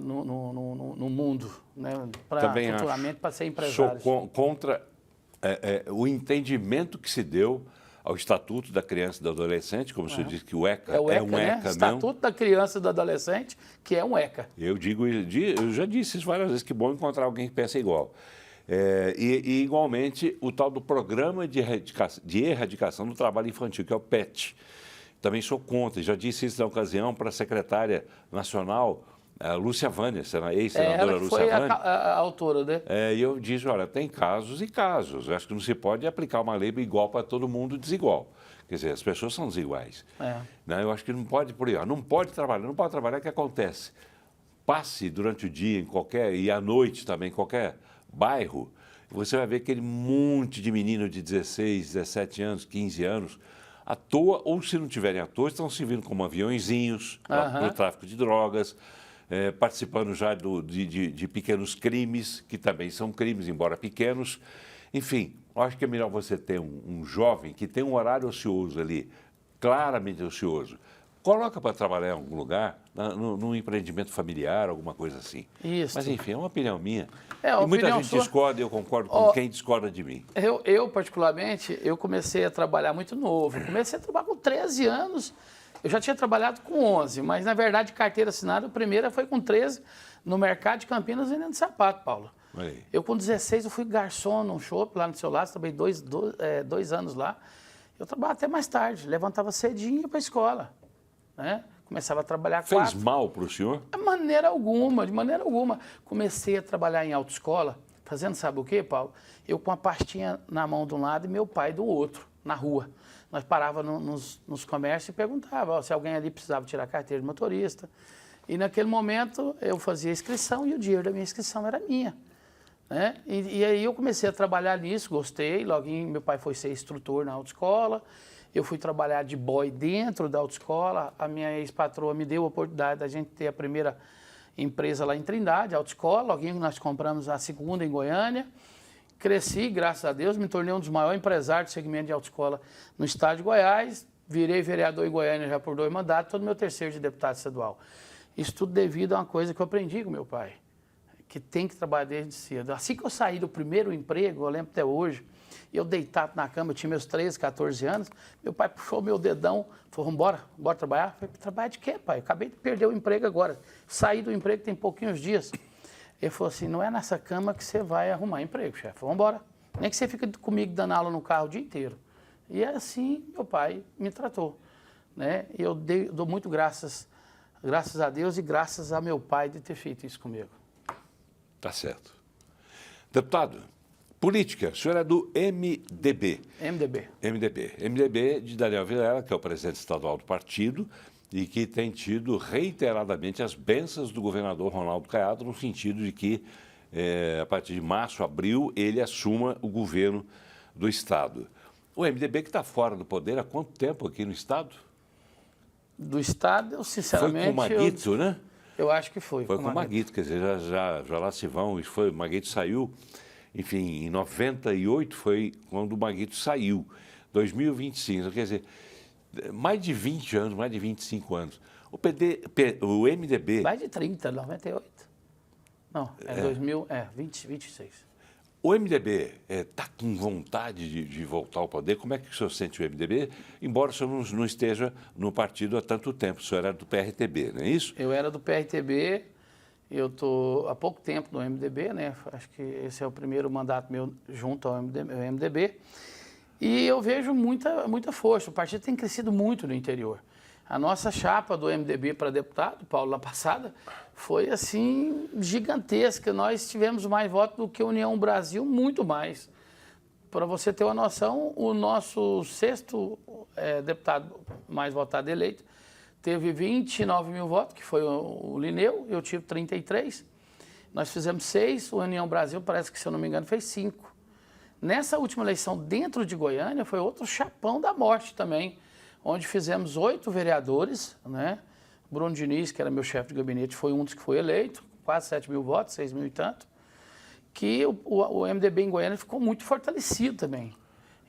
no mundo, né, futuramente para ser empresários. Sou contra o entendimento que se deu ao Estatuto da Criança e do Adolescente, como o senhor disse que o ECA é um né? ECA mesmo. Estatuto da Criança e do Adolescente, que é um ECA. Eu já disse isso várias vezes, que bom encontrar alguém que pensa igual. E igualmente, o tal do Programa de Erradicação do Trabalho Infantil, que é o PET. Também sou contra, já disse isso na ocasião para a secretária nacional, Lúcia Vânia, ex-senadora Lúcia Vânia. Ela foi a autora, né? E eu disse, olha, tem casos e casos. Eu acho que não se pode aplicar uma lei igual para todo mundo desigual. Quer dizer, as pessoas são desiguais. Né? Eu acho que não pode por aí. Não pode trabalhar, o que acontece? Passe durante o dia e à noite também, em qualquer bairro, você vai ver aquele monte de menino de 16, 17 anos, 15 anos, à toa, ou se não tiverem à toa, estão servindo como aviõezinhos para o tráfico de drogas. participando já de pequenos crimes, que também são crimes, embora pequenos. Enfim, eu acho que é melhor você ter um jovem que tem um horário ocioso ali, claramente ocioso. Coloca para trabalhar em algum lugar, num empreendimento familiar, alguma coisa assim. Isso. Mas, enfim, é uma opinião minha. E muita gente discorda e eu concordo com quem discorda de mim. Eu, particularmente, eu comecei a trabalhar muito novo. Comecei a trabalhar com 13 anos. Eu já tinha trabalhado com 11, mas, na verdade, carteira assinada, a primeira foi com 13, no mercado de Campinas, vendendo sapato, Paulo. Aí. Eu, com 16, eu fui garçom num shopping lá no seu lado, trabalhei dois anos lá. Eu trabalhava até mais tarde, levantava cedinho e ia para a escola. Né? Começava a trabalhar Fez mal para o senhor? De maneira alguma. Comecei a trabalhar em autoescola, fazendo sabe o quê, Paulo? Eu com a pastinha na mão de um lado e meu pai do outro, na rua. Nós parávamos nos comércios e perguntava se alguém ali precisava tirar carteira de motorista. E naquele momento eu fazia a inscrição e o dinheiro da minha inscrição era minha. Né? E aí eu comecei a trabalhar nisso, gostei. Logo meu pai foi ser instrutor na autoescola. Eu fui trabalhar de boy dentro da autoescola. A minha ex-patroa me deu a oportunidade da gente ter a primeira empresa lá em Trindade, a autoescola. Logo nós compramos a segunda em Goiânia. Cresci, graças a Deus, me tornei um dos maiores empresários do segmento de autoescola no estado de Goiás. Virei vereador em Goiânia já por 2 mandatos, todo meu terceiro de deputado estadual. Isso tudo devido a uma coisa que eu aprendi com meu pai, que tem que trabalhar desde cedo. Assim que eu saí do primeiro emprego, eu lembro até hoje, eu deitado na cama, eu tinha meus 13, 14 anos, meu pai puxou meu dedão, falou, bora trabalhar? Eu falei, trabalhar de quê, pai? Eu acabei de perder o emprego agora, saí do emprego tem pouquinhos dias. Ele falou assim, não é nessa cama que você vai arrumar emprego, chefe, vamos embora. Nem que você fique comigo dando aula no carro o dia inteiro. E é assim meu pai me tratou. Né? E eu dou muito graças a Deus e graças a meu pai de ter feito isso comigo. Tá certo. Deputado, política, o senhor é do MDB. MDB de Daniel Vilela, que é o presidente estadual do partido e que tem tido reiteradamente as bênçãos do governador Ronaldo Caiado, no sentido de que, a partir de março, abril, ele assuma o governo do Estado. O MDB que está fora do poder há quanto tempo aqui no Estado? Do Estado, eu sinceramente... Foi com o Maguito, né? Eu acho que foi. Foi com o Maguito, quer dizer, já lá se vão. O Maguito saiu, enfim, em 98 foi quando o Maguito saiu. 2025, quer dizer, mais de 20 anos, mais de 25 anos. O MDB... Mais de 30, 98. Não, 26. O MDB está com vontade de voltar ao poder? Como é que o senhor sente o MDB? Embora o senhor não esteja no partido há tanto tempo, o senhor era do PRTB, não é isso? Eu era do PRTB, eu estou há pouco tempo no MDB, né? Acho que esse é o primeiro mandato meu junto ao MDB. E eu vejo muita força, o partido tem crescido muito no interior. A nossa chapa do MDB para deputado, Paulo, lá passada, foi assim gigantesca. Nós tivemos mais votos do que a União Brasil, muito mais. Para você ter uma noção, o nosso 6º deputado mais votado eleito teve 29 mil votos, que foi o Lineu, eu tive 33. Nós fizemos 6, o União Brasil parece que, se eu não me engano, fez 5. Nessa última eleição dentro de Goiânia foi outro chapão da morte também, onde fizemos 8 vereadores, né? Bruno Diniz, que era meu chefe de gabinete, foi um dos que foi eleito, quase 7 mil votos, 6 mil e tanto, que o MDB em Goiânia ficou muito fortalecido também.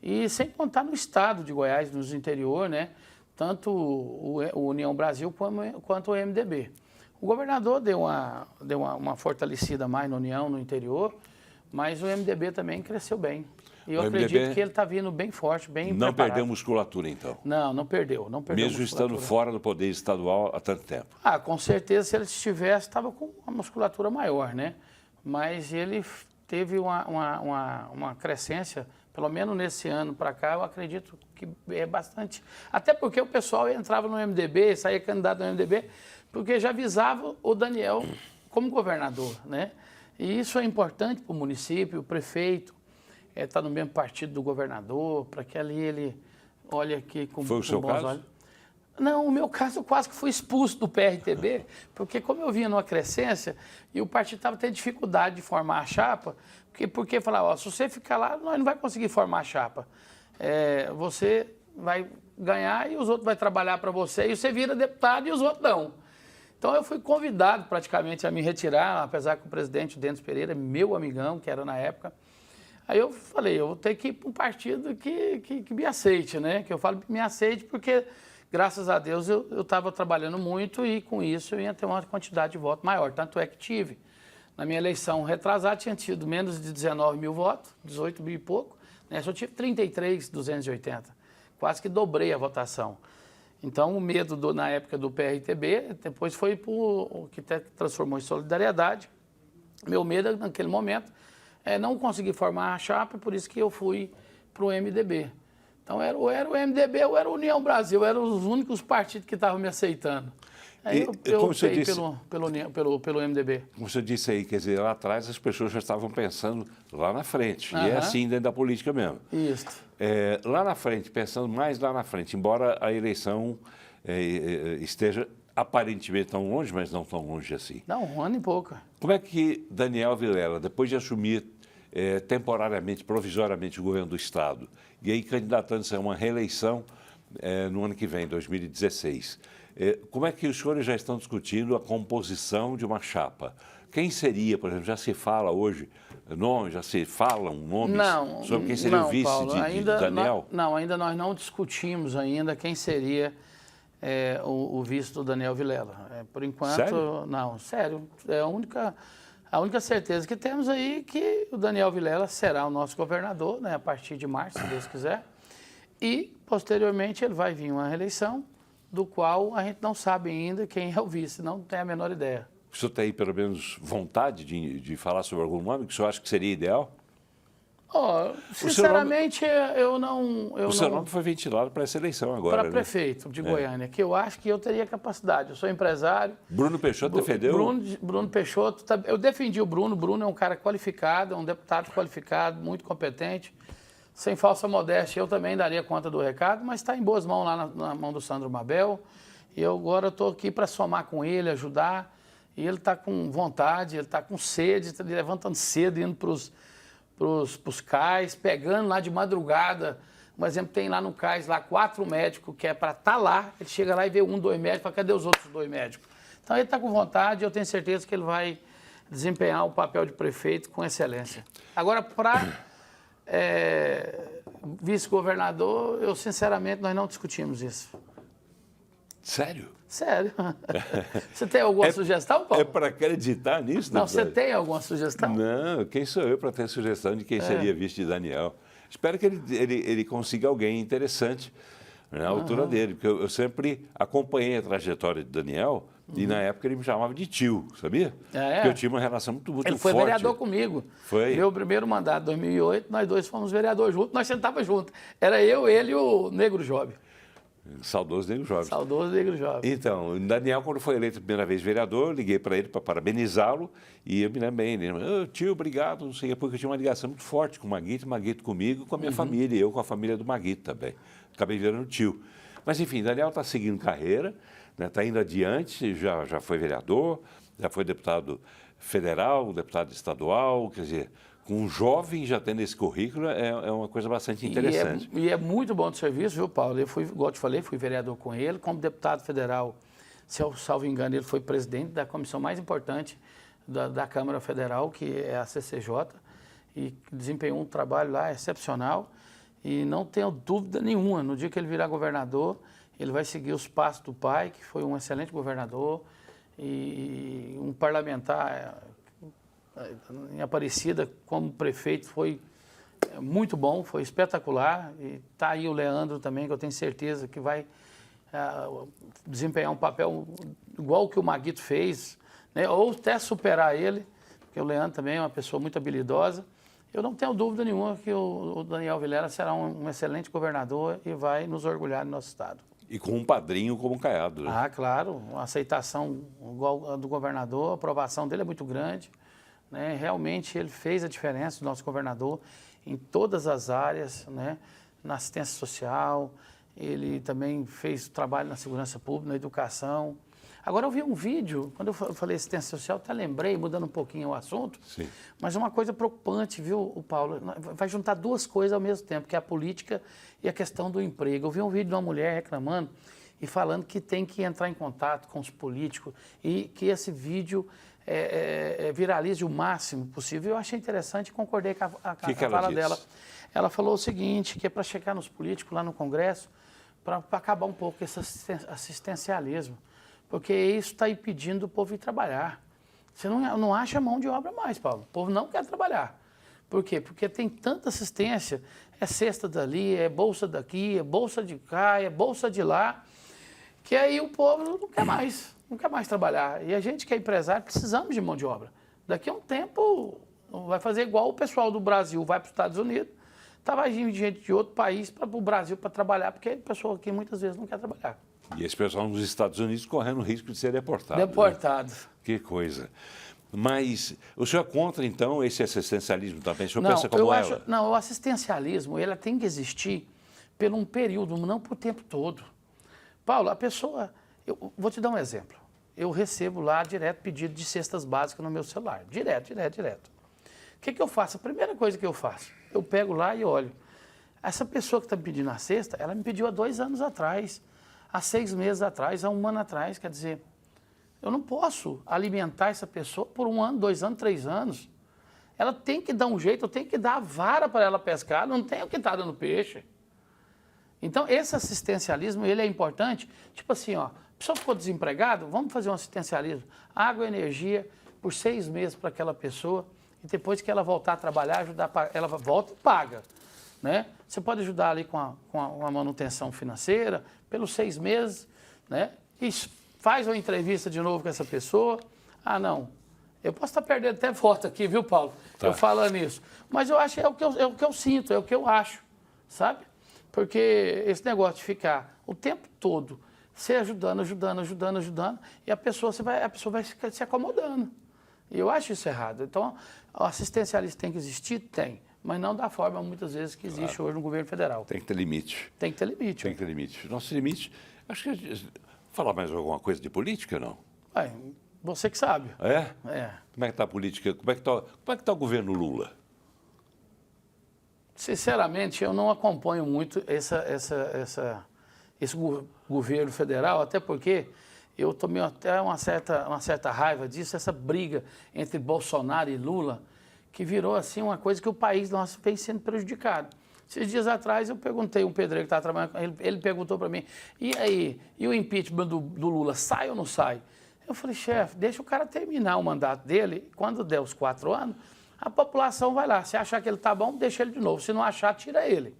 E sem contar no estado de Goiás, nos interior, né? Tanto o União Brasil quanto o MDB. O governador deu uma fortalecida mais na União, no interior, mas o MDB também cresceu bem. E eu acredito que ele está vindo bem forte, bem preparado. Não perdeu musculatura, então? Não perdeu. Mesmo estando fora do poder estadual há tanto tempo? Com certeza, se ele estivesse, estava com uma musculatura maior, né? Mas ele teve uma crescência, pelo menos nesse ano para cá, eu acredito que é bastante. Até porque o pessoal entrava no MDB, saía candidato no MDB, porque já visava o Daniel como governador, né? E isso é importante para o município, o prefeito, está no mesmo partido do governador, para que ali ele olhe aqui com Foi o seu bons caso? olhos. Não, o meu caso eu quase que fui expulso do PRTB, porque como eu vinha numa crescência e o partido estava tendo dificuldade de formar a chapa, porque falava, se você ficar lá, nós não vai conseguir formar a chapa. Você vai ganhar e os outros vão trabalhar para você, e você vira deputado e os outros não. Então eu fui convidado praticamente a me retirar, apesar que o presidente Denis Pereira, meu amigão, que era na época. Aí eu falei, eu vou ter que ir para um partido que me aceite, né? Que eu falo que me aceite porque, graças a Deus, eu estava trabalhando muito e com isso eu ia ter uma quantidade de votos maior. Tanto é que tive, na minha eleição retrasada, tinha tido menos de 19 mil votos, 18 mil e pouco. Nessa eu tive 33.280, quase que dobrei a votação. Então, o medo na época do PRTB, depois foi para o que transformou em Solidariedade. Meu medo, naquele momento, é não conseguir formar a chapa, por isso que eu fui para o MDB. Então, era o MDB ou era a União Brasil, eram os únicos partidos que estavam me aceitando. Aí eu optei pelo MDB. Como você disse aí, quer dizer, lá atrás as pessoas já estavam pensando lá na frente. E é assim dentro da política mesmo. Isso. Lá na frente, pensando mais lá na frente, embora a eleição esteja aparentemente tão longe, mas não tão longe assim. Não, um ano e pouco. Como é que Daniel Vilela, depois de assumir temporariamente, provisoriamente o governo do Estado, e aí candidatando-se a uma reeleição no ano que vem, 2016, como é que os senhores já estão discutindo a composição de uma chapa? Quem seria, por exemplo, já se fala hoje, já se falam nomes sobre quem seria o vice Paulo, de Daniel? Ainda nós não discutimos ainda quem seria o vice do Daniel Vilela. Por enquanto, sério? Não, sério. É a única certeza que temos aí que o Daniel Vilela será o nosso governador, né, a partir de março, se Deus quiser. E, posteriormente, ele vai vir uma reeleição, do qual a gente não sabe ainda quem é o vice, não tem a menor ideia. O senhor tem, pelo menos, vontade de falar sobre algum nome que o senhor acha que seria ideal? Sinceramente, eu não... O seu nome foi ventilado para essa eleição agora, para prefeito de Goiânia, que eu acho que eu teria capacidade. Eu sou empresário. Bruno Peixoto defendeu? Bruno Peixoto, eu defendi o Bruno. Bruno é um cara qualificado, é um deputado qualificado, muito competente. Sem falsa modéstia, eu também daria conta do recado, mas está em boas mãos lá na mão do Sandro Mabel. E eu agora estou aqui para somar com ele, ajudar. E ele está com vontade, ele está com sede, está levantando cedo, indo para os cais, pegando lá de madrugada. Um exemplo, tem lá no cais, lá 4 médicos, que é para estar lá. Ele chega lá e vê 1, 2 médicos, fala, cadê os outros 2 médicos? Então ele está com vontade, eu tenho certeza que ele vai desempenhar o papel de prefeito com excelência. Agora, para vice-governador, eu sinceramente, nós não discutimos isso. Sério? Sério. Você tem alguma sugestão, Paulo? É para acreditar nisso? Não, você tem alguma sugestão? Não, quem sou eu para ter sugestão de quem seria vice de Daniel? Espero que ele consiga alguém interessante na altura dele, porque eu sempre acompanhei a trajetória de Daniel e na época ele me chamava de tio, sabia? Porque eu tinha uma relação muito forte. Ele foi vereador comigo. Foi? Meu primeiro mandato, 2008, nós dois fomos vereadores juntos, nós sentávamos juntos. Era eu, ele e o Negro Job. Saudoso Negro Jovem. Saudoso Negro Jovem. Então, Daniel, quando foi eleito a primeira vez vereador, liguei para ele para parabenizá-lo e eu me lembro bem, ele falou, tio, obrigado, não sei, porque eu tinha uma ligação muito forte com o Maguito comigo e com a minha família, e eu com a família do Maguito também. Acabei virando tio. Mas, enfim, Daniel está seguindo carreira, está indo adiante, já foi vereador, já foi deputado federal, deputado estadual, quer dizer, com um jovem já tendo esse currículo é uma coisa bastante interessante. E é muito bom de serviço, viu, Paulo? Eu fui, igual eu te falei, fui vereador com ele, como deputado federal, se eu salvo engano, ele foi presidente da comissão mais importante da Câmara Federal, que é a CCJ, e desempenhou um trabalho lá excepcional. E não tenho dúvida nenhuma, no dia que ele virar governador, ele vai seguir os passos do pai, que foi um excelente governador, e um parlamentar em Aparecida, como prefeito, foi muito bom, foi espetacular. E está aí o Leandro também, que eu tenho certeza que vai desempenhar um papel igual que o Maguito fez, né? Ou até superar ele, porque o Leandro também é uma pessoa muito habilidosa. Eu não tenho dúvida nenhuma que o Daniel Vilela será um excelente governador e vai nos orgulhar do nosso estado. E com um padrinho como Caiado, né? Ah, claro, a aceitação igual a do governador, a aprovação dele é muito grande. Né? Realmente ele fez a diferença, o nosso governador, em todas as áreas, né? Na assistência social, ele também fez trabalho na segurança pública, na educação. Agora eu vi um vídeo, quando eu falei assistência social, até lembrei, mudando um pouquinho o assunto, sim, mas uma coisa preocupante, viu, Paulo? Vai juntar duas coisas ao mesmo tempo, que é a política e a questão do emprego. Eu vi um vídeo de uma mulher reclamando e falando que tem que entrar em contato com os políticos e que esse vídeo viralize o máximo possível. Eu achei interessante e concordei com a fala dela. Ela falou o seguinte, que é para chegar nos políticos lá no Congresso, para acabar um pouco esse assistencialismo, porque isso está impedindo o povo ir trabalhar. Você não acha mão de obra mais, Paulo. O povo não quer trabalhar. Por quê? Porque tem tanta assistência, é cesta dali, é bolsa daqui, é bolsa de cá, é bolsa de lá, que aí o povo não quer mais trabalhar. E a gente que é empresário, precisamos de mão de obra. Daqui a um tempo, vai fazer igual o pessoal do Brasil vai para os Estados Unidos, vai vindo gente de outro país para o Brasil para trabalhar, porque o pessoal aqui muitas vezes não quer trabalhar. E esse pessoal nos Estados Unidos correndo o risco de ser deportado. Deportado. Né? Que coisa. Mas o senhor é contra, então, esse assistencialismo também? O senhor pensa como ela? Não, o assistencialismo ele tem que existir por um período, não por tempo todo. Paulo, a pessoa... Eu vou te dar um exemplo. Eu recebo lá direto pedido de cestas básicas no meu celular. Direto. O que eu faço? A primeira coisa que eu faço, eu pego lá e olho. Essa pessoa que está me pedindo a cesta, ela me pediu há 2 anos atrás, há 6 meses atrás, há 1 ano atrás. Quer dizer, eu não posso alimentar essa pessoa por 1 ano, 2 anos, 3 anos. Ela tem que dar um jeito, eu tenho que dar a vara para ela pescar, não tenho que estar dando peixe. Então, esse assistencialismo, ele é importante. Tipo assim, ó, a pessoa ficou desempregada, vamos fazer um assistencialismo. Água e energia por 6 meses para aquela pessoa. E depois que ela voltar a trabalhar, ela volta e paga. Né? Você pode ajudar ali com a manutenção financeira pelos 6 meses, né? E faz uma entrevista de novo com essa pessoa. Ah, não, eu posso estar perdendo até voto aqui, viu, Paulo? Tá. Eu falando isso. Mas eu acho que é o que eu sinto, é o que eu acho, sabe? Porque esse negócio de ficar o tempo todo se ajudando, e a pessoa vai ficar se acomodando. E eu acho isso errado. Então, o assistencialista tem que existir? Tem. Mas não da forma, muitas vezes, que existe hoje no governo federal. Tem que ter limite. Tem que ter limite. Tem que ter limite. Nosso limite... Acho que... Falar mais alguma coisa de política, não? Você que sabe. É? É. Como é que está a política? Como é que tá o governo Lula? Sinceramente, eu não acompanho muito esse governo federal, até porque eu tomei até uma certa raiva disso, essa briga entre Bolsonaro e Lula, que virou assim uma coisa que o país nosso vem sendo prejudicado. Esses dias atrás eu perguntei, um pedreiro que estava trabalhando com ele perguntou para mim, e aí, e o impeachment do Lula, sai ou não sai? Eu falei, chefe, deixa o cara terminar o mandato dele, quando der os 4 anos, a população vai lá, se achar que ele está bom, deixa ele de novo, se não achar, tira ele.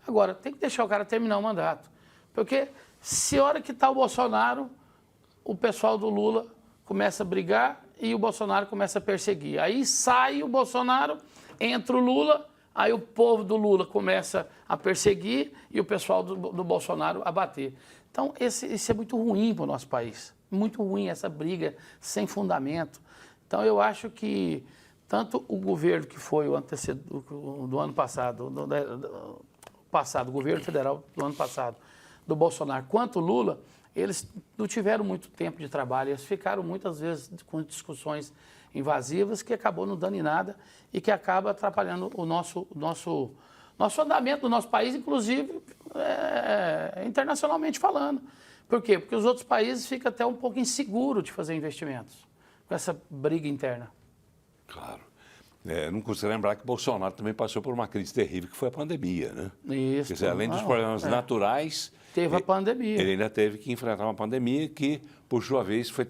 Agora, tem que deixar o cara terminar o mandato, porque se a hora que está o Bolsonaro, o pessoal do Lula começa a brigar e o Bolsonaro começa a perseguir. Aí sai o Bolsonaro, entra o Lula, aí o povo do Lula começa a perseguir e o pessoal do Bolsonaro a bater. Então, isso é muito ruim para o nosso país. Muito ruim essa briga sem fundamento. Então, eu acho que tanto o governo que foi o antecedente do ano passado, o governo federal do ano passado, do Bolsonaro, quanto o Lula, eles não tiveram muito tempo de trabalho, eles ficaram muitas vezes com discussões invasivas que acabou não dando em nada e que acaba atrapalhando o nosso andamento do nosso país, inclusive internacionalmente falando. Por quê? Porque os outros países ficam até um pouco inseguros de fazer investimentos com essa briga interna. Claro. Não custa lembrar que Bolsonaro também passou por uma crise terrível, que foi a pandemia, né? Isso. Quer dizer, além dos problemas naturais... Teve a pandemia. Ele ainda teve que enfrentar uma pandemia que, por sua vez, foi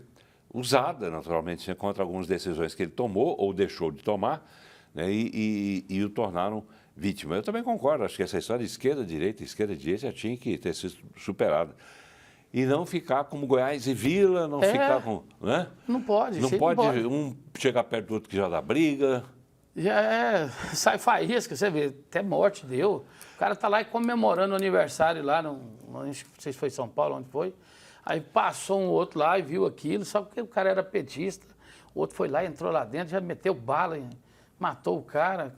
usada, naturalmente, contra algumas decisões que ele tomou ou deixou de tomar, né, e o tornaram vítima. Eu também concordo, acho que essa história de esquerda-direita já tinha que ter sido superada. E não ficar como Goiás e Vila, não ficar com... Né? Não pode. Não pode um chegar perto do outro que já dá briga. Já sai faísca, você vê, até morte deu. O cara tá lá comemorando o aniversário lá, não sei se foi São Paulo, onde foi. Aí passou um outro lá e viu aquilo, só porque o cara era petista. O outro foi lá, entrou lá dentro, já meteu bala, matou o cara.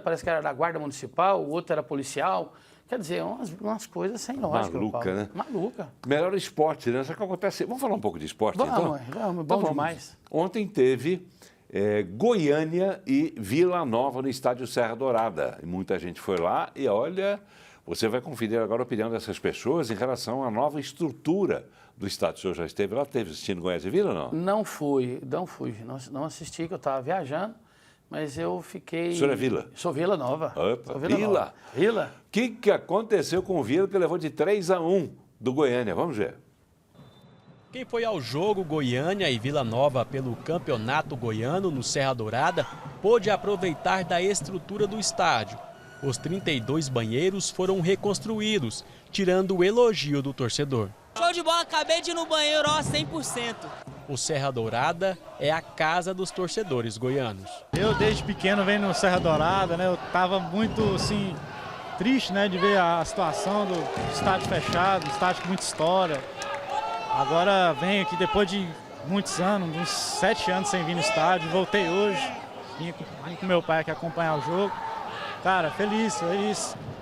Parece que era da Guarda Municipal, o outro era policial. Quer dizer, umas coisas sem lógica. Maluca, né? Maluca. Melhor esporte, né? Só que acontece... Vamos falar um pouco de esporte, então? Vamos, bom demais. Ontem teve Goiânia e Vila Nova no estádio Serra Dourada. E muita gente foi lá e olha, Você vai conferir agora a opinião dessas pessoas em relação à nova estrutura do estádio. O senhor já esteve lá? Esteve assistindo Goiás e Vila, não? Não fui. Não assisti, que eu estava viajando, mas eu fiquei... O senhor é Vila? Sou Vila Nova. Opa, Sou Vila Vila! Nova. Vila? O que aconteceu com o Vila que levou de 3-1 do Goiânia? Vamos ver. Quem foi ao jogo Goiânia e Vila Nova pelo Campeonato Goiano no Serra Dourada pôde aproveitar da estrutura do estádio. Os 32 banheiros foram reconstruídos, tirando o elogio do torcedor. Show de bola, acabei de ir no banheiro, ó, 100%. O Serra Dourada é a casa dos torcedores goianos. Eu, desde pequeno, venho no Serra Dourada, né? Eu estava muito, assim, triste, né, de ver a situação do estádio fechado, estádio com muita história. Agora venho aqui depois de muitos anos, uns 7 anos sem vir no estádio, voltei hoje, vim com meu pai aqui acompanhar o jogo. Cara, feliz.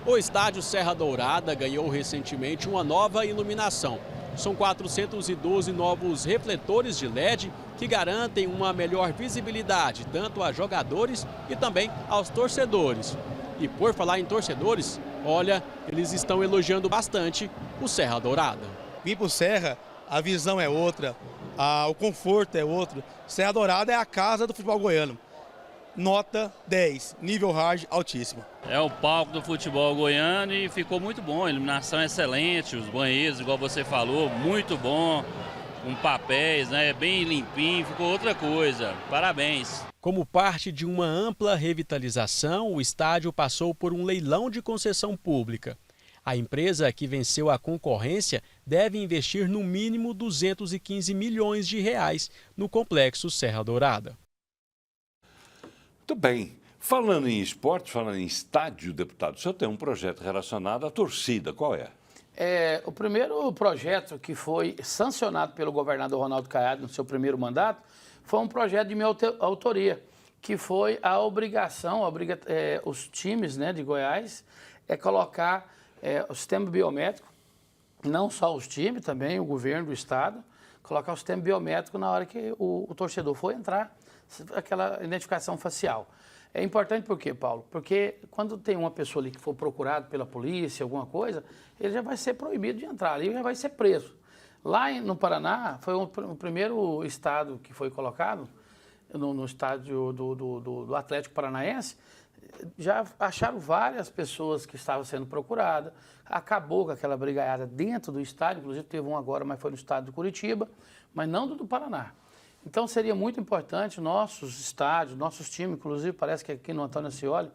O estádio Serra Dourada ganhou recentemente uma nova iluminação. São 412 novos refletores de LED que garantem uma melhor visibilidade tanto a jogadores e também aos torcedores. E por falar em torcedores, olha, eles estão elogiando bastante o Serra Dourada. Vim pro Serra, a visão é outra, o conforto é outro. Serra Dourada é a casa do futebol goiano. Nota 10, nível hard altíssimo. É o palco do futebol goiano e ficou muito bom, a iluminação é excelente, os banheiros, igual você falou, muito bom, com papéis, né, bem limpinho, ficou outra coisa, parabéns. Como parte de uma ampla revitalização, o estádio passou por um leilão de concessão pública. A empresa que venceu a concorrência deve investir no mínimo 215 milhões de reais no complexo Serra Dourada. Muito bem. Falando em esporte, falando em estádio, deputado, o senhor tem um projeto relacionado à torcida. Qual é? O primeiro projeto que foi sancionado pelo governador Ronaldo Caiado no seu primeiro mandato foi um projeto de minha autoria, que foi a obrigação, os times, né, de Goiás, colocar o sistema biométrico, não só os times, também o governo do estado, colocar o sistema biométrico na hora que o torcedor for entrar, aquela identificação facial. É importante por quê, Paulo? Porque quando tem uma pessoa ali que for procurado pela polícia, alguma coisa, ele já vai ser proibido de entrar ali, já vai ser preso. Lá no Paraná, foi o primeiro estado que foi colocado, no estádio do Atlético Paranaense, já acharam várias pessoas que estavam sendo procuradas, acabou com aquela brigaiada dentro do estádio, inclusive teve um agora, mas foi no estado de Curitiba, mas não do Paraná. Então seria muito importante nossos estádios, nossos times, inclusive parece que aqui no Antônio Ascioli,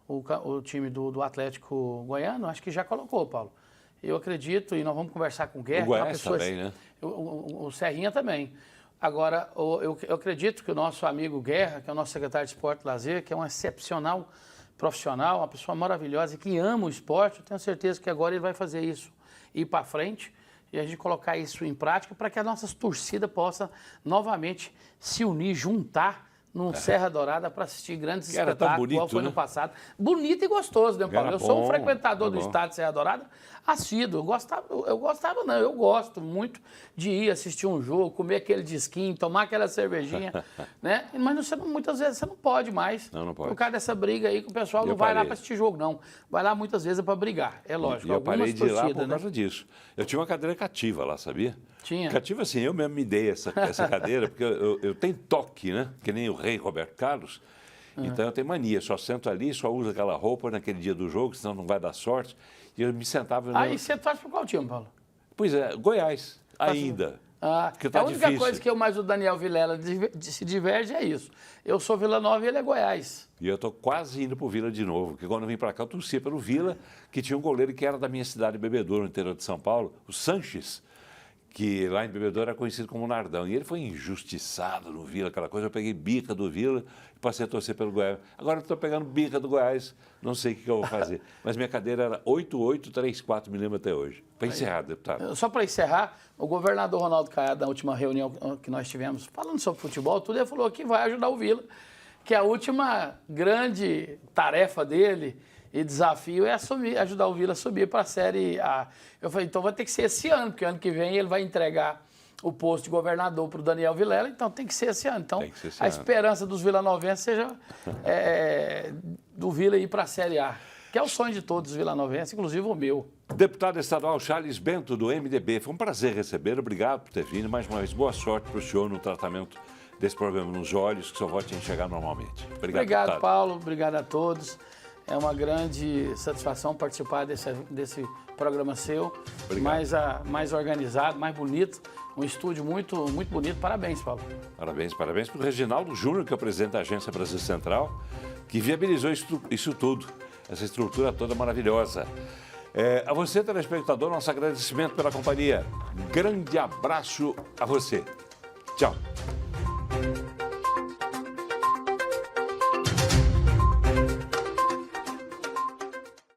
o time do Atlético Goiano, acho que já colocou, Paulo. Eu acredito, e nós vamos conversar com o Guerra. O Goiás também, né? O Serrinha também. Agora, eu acredito que o nosso amigo Guerra, que é o nosso secretário de Esporte e Lazer, que é um excepcional profissional, uma pessoa maravilhosa e que ama o esporte, eu tenho certeza que agora ele vai fazer isso, ir para frente e a gente colocar isso em prática para que as nossas torcidas possam novamente se unir, juntar num Serra Dourada para assistir grandes espetáculos, igual foi no passado. Bonito e gostoso, né, Paulo? Eu sou um frequentador do estádio Serra Dourada assíduo. Eu gosto muito de ir assistir um jogo, comer aquele disquinho, tomar aquela cervejinha, né? Mas muitas vezes você não pode mais. Não pode. Por causa dessa briga aí que o pessoal não vai lá para assistir jogo, não. Vai lá muitas vezes para brigar, é lógico. E eu parei de ir lá por causa disso. Eu tinha uma cadeira cativa lá, sabia? Tinha. Cativa, assim, eu mesmo me dei essa cadeira, porque eu tenho toque, né? Que nem o rei Roberto Carlos. Então eu tenho mania, só sento ali, só uso aquela roupa naquele dia do jogo, senão não vai dar sorte. E eu me sentava... Aí você faz por qual time, Paulo? Pois é, Goiás, ainda. Tá a única coisa que eu mais o Daniel Vilela se diverge é isso. Eu sou Vila Nova e ele é Goiás. E eu estou quase indo para o Vila de novo, porque quando eu vim para cá eu torcia pelo Vila, que tinha um goleiro que era da minha cidade, Bebedouro, no interior de São Paulo, o Sanches, que lá em Bebedouro era conhecido como Nardão. E ele foi injustiçado no Vila, aquela coisa. Eu peguei bica do Vila e passei a torcer pelo Goiás. Agora eu estou pegando bica do Goiás, não sei o que eu vou fazer. Mas minha cadeira era 8834, me lembro até hoje. Para encerrar, deputado. Só para encerrar, o governador Ronaldo Caiado, na última reunião que nós tivemos, falando sobre futebol, tudo, ele falou que vai ajudar o Vila, que a última grande tarefa dele e desafio é ajudar o Vila a subir para a Série A. Eu falei, então vai ter que ser esse ano, porque ano que vem ele vai entregar o posto de governador para o Daniel Vilela, então tem que ser esse ano. Então, esperança dos vilanovenses seja do Vila ir para a Série A. que é o sonho de todos os vilanovenses, inclusive o meu. Deputado estadual Charles Bento, do MDB. Foi um prazer receber. Obrigado por ter vindo. Mais uma vez, boa sorte para o senhor no tratamento desse problema nos olhos, que o senhor volte a enxergar normalmente. Obrigado, deputado. Paulo. Obrigado a todos. É uma grande satisfação participar desse programa seu. Mais organizado, mais bonito. Um estúdio muito bonito. Parabéns, Paulo. Parabéns para o Reginaldo Júnior, que é o presidente da Agência Brasil Central, que viabilizou isso tudo, essa estrutura toda maravilhosa. A você, telespectador, nosso agradecimento pela companhia. Um grande abraço a você. Tchau.